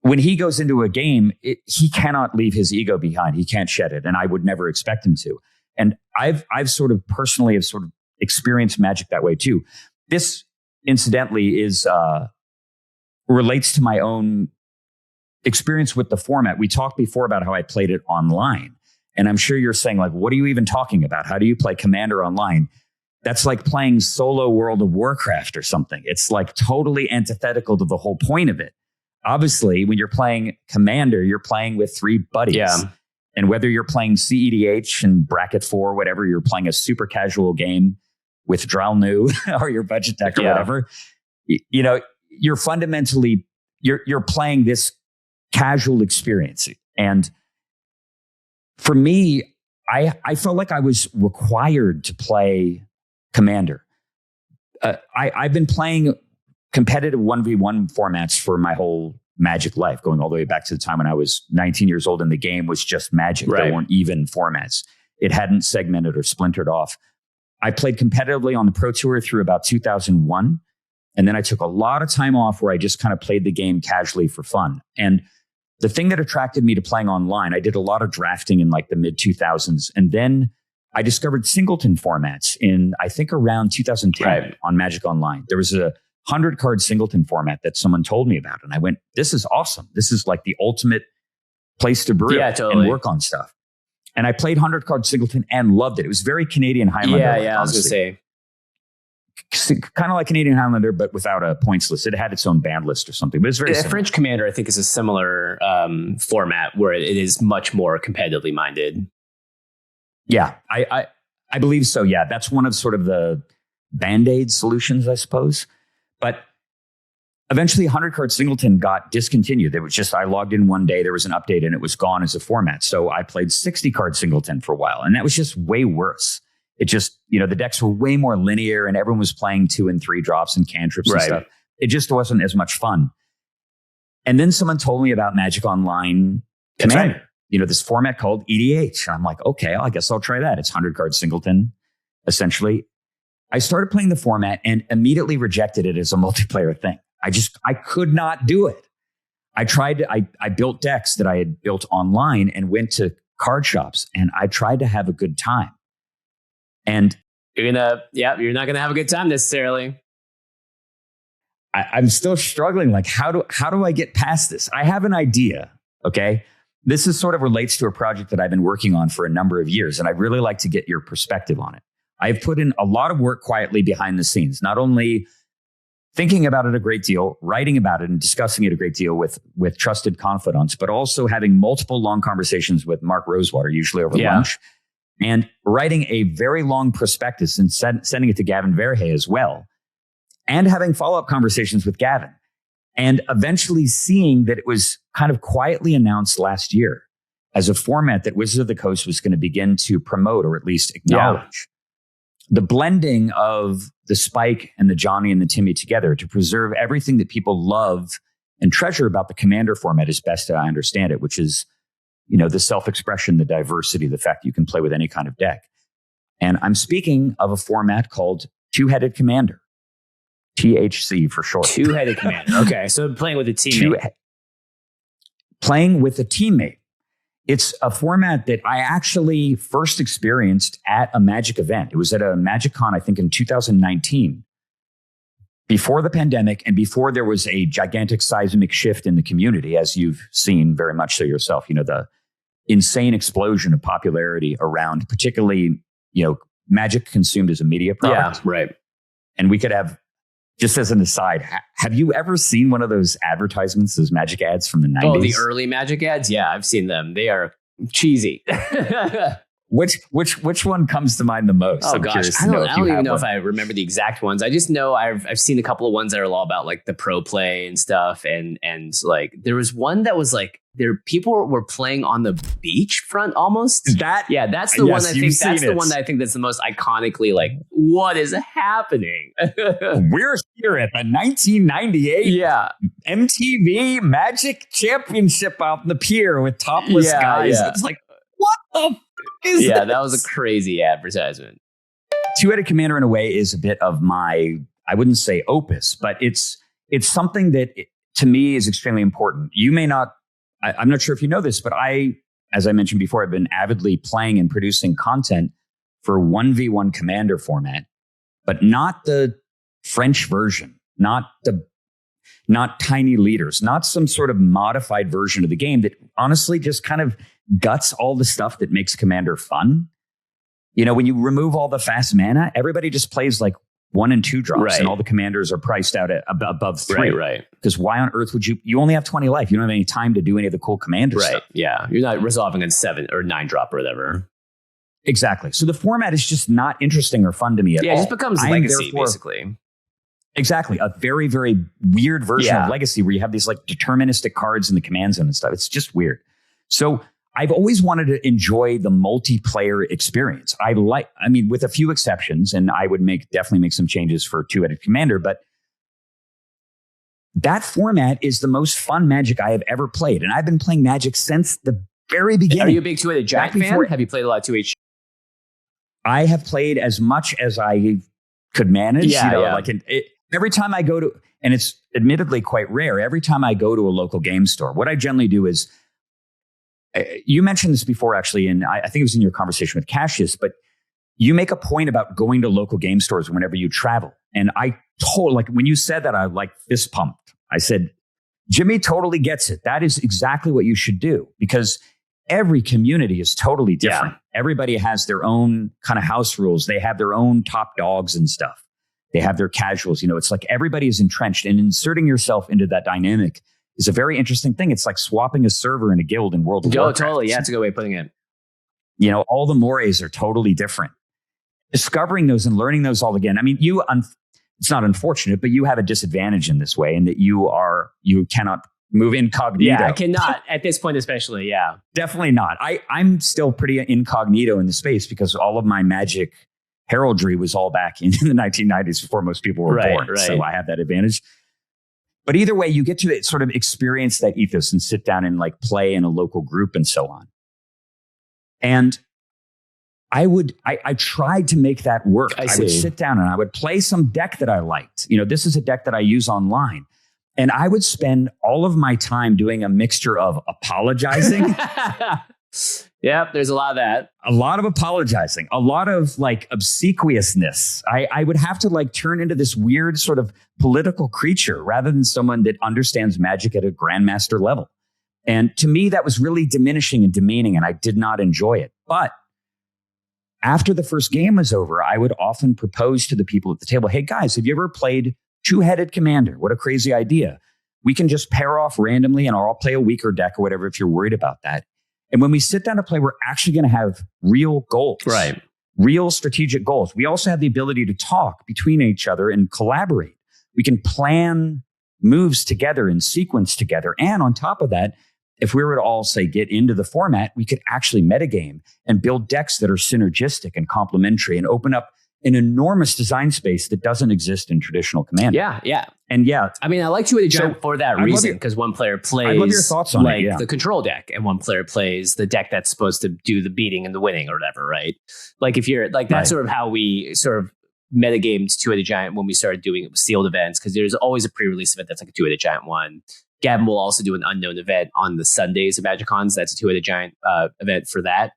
when he goes into a game, he cannot leave his ego behind. He can't shed it. And I would never expect him to. And I've sort of personally have sort of experienced Magic that way too. This incidentally relates to my own experience with the format. We talked before about how I played it online. And I'm sure you're saying like, what are you even talking about? How do you play Commander online? That's like playing solo World of Warcraft or something. It's like totally antithetical to the whole point of it. Obviously, when you're playing Commander, you're playing with 3 buddies. Yeah. And whether you're playing CEDH and Bracket 4, whatever, you're playing a super casual game with Dralnu or your budget deck or whatever, you know, you're fundamentally, you're playing this casual experience. And for me, I felt like I was required to play Commander. I've been playing competitive 1v1 formats for my whole Magic life, going all the way back to the time when I was 19 years old and the game was just Magic. Right. There weren't even formats. It hadn't segmented or splintered off. I played competitively on the Pro Tour through about 2001. And then I took a lot of time off where I just kind of played the game casually for fun. And the thing that attracted me to playing online, I did a lot of drafting in like the mid 2000s. And then I discovered singleton formats in, I think, around 2010 on Magic Online. There was a 100-card singleton format that someone told me about. And I went, this is awesome. This is like the ultimate place to brew and work on stuff. And I played 100-card singleton and loved it. It was very Canadian Highlander. I was going to say. Kind of like Canadian Highlander, but without a points list. It had its own band list or something, but it's very similar. French Commander, I think, is a similar format where it is much more competitively minded. Yeah, I believe so. Yeah, that's one of sort of the Band-Aid solutions, I suppose. But eventually 100-card singleton got discontinued. It was just, I logged in one day, there was an update and it was gone as a format. So I played 60-card singleton for a while. And that was just way worse. It just, you know, the decks were way more linear and everyone was playing 2 and 3 drops and cantrips and stuff. It just wasn't as much fun. And then someone told me about Magic Online Commander. You know, this format called EDH. And I'm like, okay, I guess I'll try that. It's 100-card singleton, essentially. I started playing the format and immediately rejected it as a multiplayer thing. I could not do it. I built decks that I had built online and went to card shops and I tried to have a good time. And you're not going to have a good time necessarily. I'm still struggling. Like, how do I get past this? I have an idea. Okay. This is sort of relates to a project that I've been working on for a number of years, and I'd really like to get your perspective on it. I've put in a lot of work quietly behind the scenes, not only thinking about it a great deal, writing about it and discussing it a great deal with trusted confidants, but also having multiple long conversations with Mark Rosewater, usually over lunch, and writing a very long prospectus and sending it to Gavin Verhey as well, and having follow-up conversations with Gavin, and eventually seeing that it was kind of quietly announced last year as a format that Wizards of the Coast was going to begin to promote, or at least acknowledge. The blending of the Spike and the Johnny and the Timmy together to preserve everything that people love and treasure about the Commander format as best I understand it, which is, the self-expression, the diversity, the fact you can play with any kind of deck. And I'm speaking of a format called Two-Headed Commander, THC for short. Two-Headed Commander. Okay, so playing with a teammate. Playing with a teammate. It's a format that I actually first experienced at a Magic event. It was at a Magic Con, I think, in 2019, before the pandemic and before there was a gigantic seismic shift in the community, as you've seen very much so yourself. The insane explosion of popularity around, particularly, Magic consumed as a media product. Yeah, right. And we could have, just as an aside, have you ever seen one of those advertisements, those Magic ads from the 90s? Oh, the early Magic ads? Yeah, I've seen them. They are cheesy. Which one comes to mind the most? Oh, gosh. I don't even know if I remember the exact ones. I just know I've seen a couple of ones that are all about like the pro play and stuff. And like there was one that was like people were playing on the beach front almost. That's the one I think that's the one that I think that's the most iconically like, what is happening? We're here at the 1998 MTV Magic Championship out in the pier with topless guys. Yeah. It's like, what the is this? That was a crazy advertisement. Two-Headed Commander in a way is a bit of my, I wouldn't say opus, but it's something that to me is extremely important. You may not, I'm not sure if you know this, but as I mentioned before, I've been avidly playing and producing content for 1v1 Commander format, but not the French version, not tiny leaders, not some sort of modified version of the game that honestly just kind of guts all the stuff that makes Commander fun. When you remove all the fast mana, everybody just plays like 1 and 2 drops, and all the commanders are priced out at above 3. Right. Because why on earth would you only have 20 life. You don't have any time to do any of the cool commander stuff. Yeah. You're not resolving a 7 or 9 drop or whatever. Exactly. So the format is just not interesting or fun to me at all. Yeah, it just becomes legacy, basically. Exactly. A very, very weird version of Legacy where you have these like deterministic cards in the command zone and stuff. It's just weird. So I've always wanted to enjoy the multiplayer experience. With a few exceptions, and I would definitely make some changes for Two-Headed Commander, but that format is the most fun Magic I have ever played. And I've been playing Magic since the very beginning. Are you a big Two-Headed Giant fan? Have you played a lot of 2H? I have played as much as I could manage. Every time I go to, and it's admittedly quite rare, every time I go to a local game store, what I generally do is, you mentioned this before, actually, and I think it was in your conversation with Cassius, but you make a point about going to local game stores whenever you travel. And when you said that, I fist pumped. I said, Jimmy totally gets it. That is exactly what you should do, because every community is totally different. Yeah. Everybody has their own kind of house rules. They have their own top dogs and stuff. They have their casuals. It's like everybody is entrenched, and inserting yourself into that dynamic is a very interesting thing. It's like swapping a server in a guild in World of Warcraft. Totally. Yeah, it's a good way of putting it. All the mores are totally different. Discovering those and learning those all again. It's not unfortunate, but you have a disadvantage in this way, in that you cannot move incognito. Yeah, I cannot at this point, especially. Yeah, definitely not. I'm still pretty incognito in the space because all of my Magic heraldry was all back in the 1990s before most people were born. Right. So I have that advantage. But either way, you get to sort of experience that ethos and sit down and play in a local group and so on. And I tried to make that work. I would sit down and I would play some deck that I liked. This is a deck that I use online. And I would spend all of my time doing a mixture of apologizing Yep, there's a lot of that. A lot of apologizing, a lot of like obsequiousness. I would have to like turn into this weird sort of political creature rather than someone that understands magic at a grandmaster level. And to me, that was really diminishing and demeaning, and I did not enjoy it. But after the first game was over, I would often propose to the people at the table, hey guys, have you ever played Two-Headed Commander? What a crazy idea. We can just pair off randomly and I'll play a weaker deck or whatever if you're worried about that. And when we sit down to play, we're actually going to have real goals, right? Real strategic goals. We also have the ability to talk between each other and collaborate. We can plan moves together and sequence together. And on top of that, if we were to all say get into the format, we could actually metagame and build decks that are synergistic and complementary and open up an enormous design space that doesn't exist in traditional Commander. Yeah. And yeah. I mean, I like Two-Headed Giant for that reason, because one player plays I love your thoughts on like it, yeah. the control deck, and one player plays the deck that's supposed to do the beating and the winning or whatever, right? Like if you're like, that's sort of how we sort of metagamed Two-Headed Giant when we started doing sealed events, because there's always a pre-release event that's like a Two-Headed Giant one. Gavin will also do an unknown event on the Sundays of MagicCons. That's a Two-Headed Giant event for that.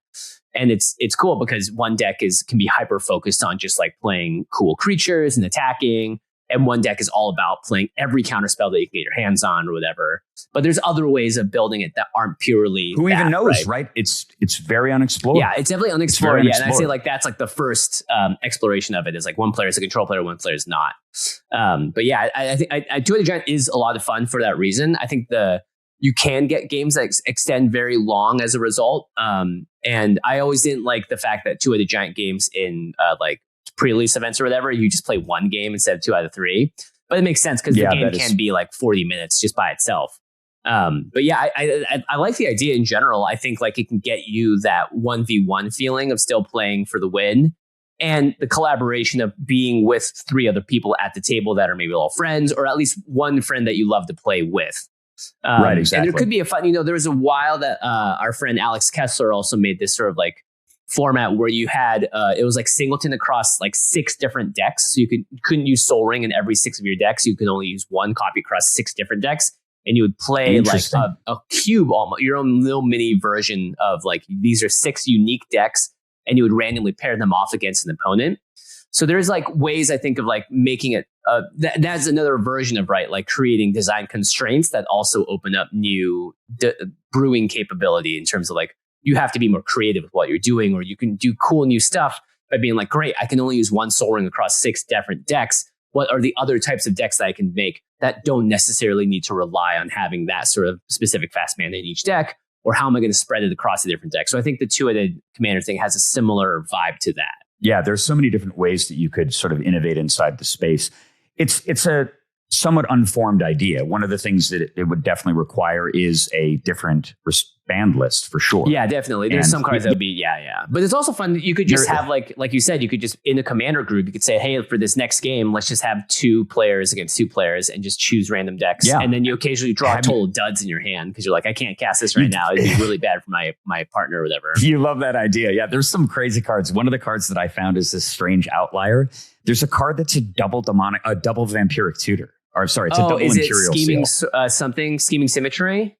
And it's cool because one deck can be hyper focused on just like playing cool creatures and attacking. And one deck is all about playing every counterspell that you can get your hands on or whatever. But there's other ways of building it that aren't purely who even knows, right? It's very unexplored. Yeah, it's definitely unexplored. Yeah, and I say like that's like the first exploration of it is like one player is a control player, one player is not. But yeah, I think Two-Headed Giant is a lot of fun for that reason. I think you can get games that extend very long as a result. And I always didn't like the fact that Two-Headed Giant games in like pre-release events or whatever, you just play one game instead of 2 out of 3. But it makes sense because the game can be like 40 minutes just by itself. But yeah, I like the idea in general. I think like it can get you that 1v1 feeling of still playing for the win, and the collaboration of being with 3 other people at the table that are maybe all friends, or at least one friend that you love to play with. Right, exactly. And there could be a fun, there was a while that our friend Alex Kessler also made this sort of like format where you had it was like singleton across like 6 different decks. So you couldn't use Soul Ring in every 6 of your decks. You could only use one copy across 6 different decks, and you would play like a cube, almost your own little mini version of like these are 6 unique decks, and you would randomly pair them off against an opponent. So there's like ways I think of like making it that's another version of like creating design constraints that also open up new brewing capability in terms of like you have to be more creative with what you're doing, or you can do cool new stuff by being like, great, I can only use one Soul Ring across 6 different decks. What are the other types of decks that I can make that don't necessarily need to rely on having that sort of specific fast mana in each deck? Or how am I going to spread it across the different decks? So I think the Two-Headed Commander thing has a similar vibe to that. Yeah, there's so many different ways that you could sort of innovate inside the space. It's a somewhat unformed idea. One of the things that it would definitely require is a different band list for sure. Yeah, definitely. There's some cards that would be, yeah. But it's also fun that you could just have like you said, you could just in a commander group, you could say, hey, for this next game, let's just have 2 players against 2 players and just choose random decks. Yeah. And then you occasionally draw total duds in your hand because you're like, I can't cast this right now. It'd be really bad for my partner or whatever. You love that idea. Yeah, there's some crazy cards. One of the cards that I found is this strange outlier. There's a card that's a double vampiric tutor. Or sorry, it's a double Imperial Scheming Symmetry?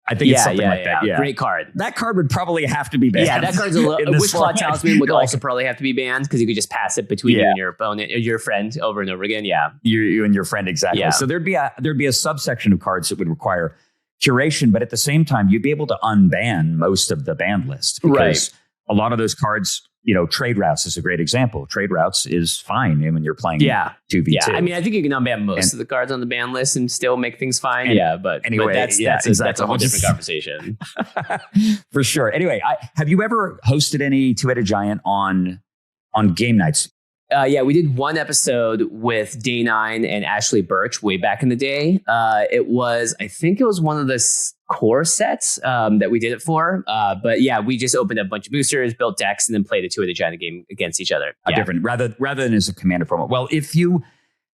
I think it's something like that. Yeah. Great card. That card would probably have to be banned. Yeah, that card's a Wishclaw Talisman would also probably have to be banned because you could just pass it between you and your opponent or your friend over and over again. Yeah. You and your friend, exactly. Yeah. So there'd be a subsection of cards that would require curation, but at the same time, you'd be able to unban most of the banned list. Because a lot of those cards, Trade Routes is a great example. Trade Routes is fine when you're playing 2v2. Yeah, I mean, I think you can unban most of the cards on the ban list and still make things fine. But anyway, that's a whole different conversation. For sure. Anyway, have you ever hosted any Two-Headed Giant on game nights? Yeah, we did one episode with Day9 and Ashley Birch way back in the day. I think it was one of the core sets that we did it for. But yeah, we just opened up a bunch of boosters, built decks, and then played a Two-Headed Giant game against each other. Different, rather than as a commander format. Well, if you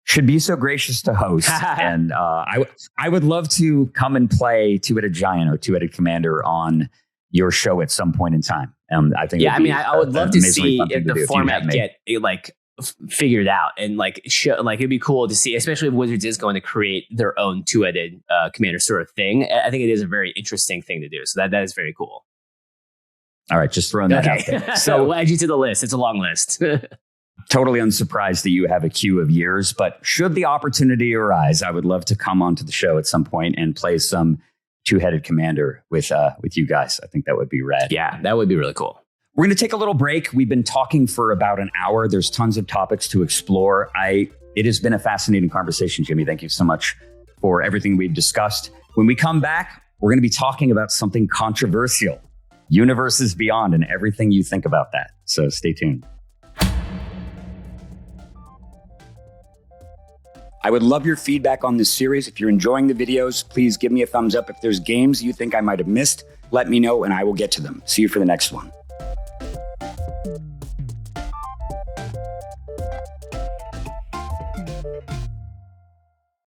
should be so gracious to host, and I would love to come and play Two-Headed Giant or Two-Headed Commander on your show at some point in time. I think. Yeah, I would love to see if the format get figured out and it'd be cool to see, especially if Wizards is going to create their own Two-Headed commander sort of thing. I think it is a very interesting thing to do. So that is very cool. All right, just throwing that out there. So we'll add you to the list. It's a long list. Totally unsurprised that you have a queue of years, but should the opportunity arise, I would love to come onto the show at some point and play some two-headed commander with you guys. I think that would be rad. Yeah, that would be really cool. We're going to take a little break. We've been talking for about an hour. There's tons of topics to explore. It has been a fascinating conversation, Jimmy. Thank you so much for everything we've discussed. When we come back, we're going to be talking about something controversial, universes beyond, and everything you think about that. So stay tuned. I would love your feedback on this series. If you're enjoying the videos, please give me a thumbs up. If there's games you think I might have missed, let me know and I will get to them. See you for the next one.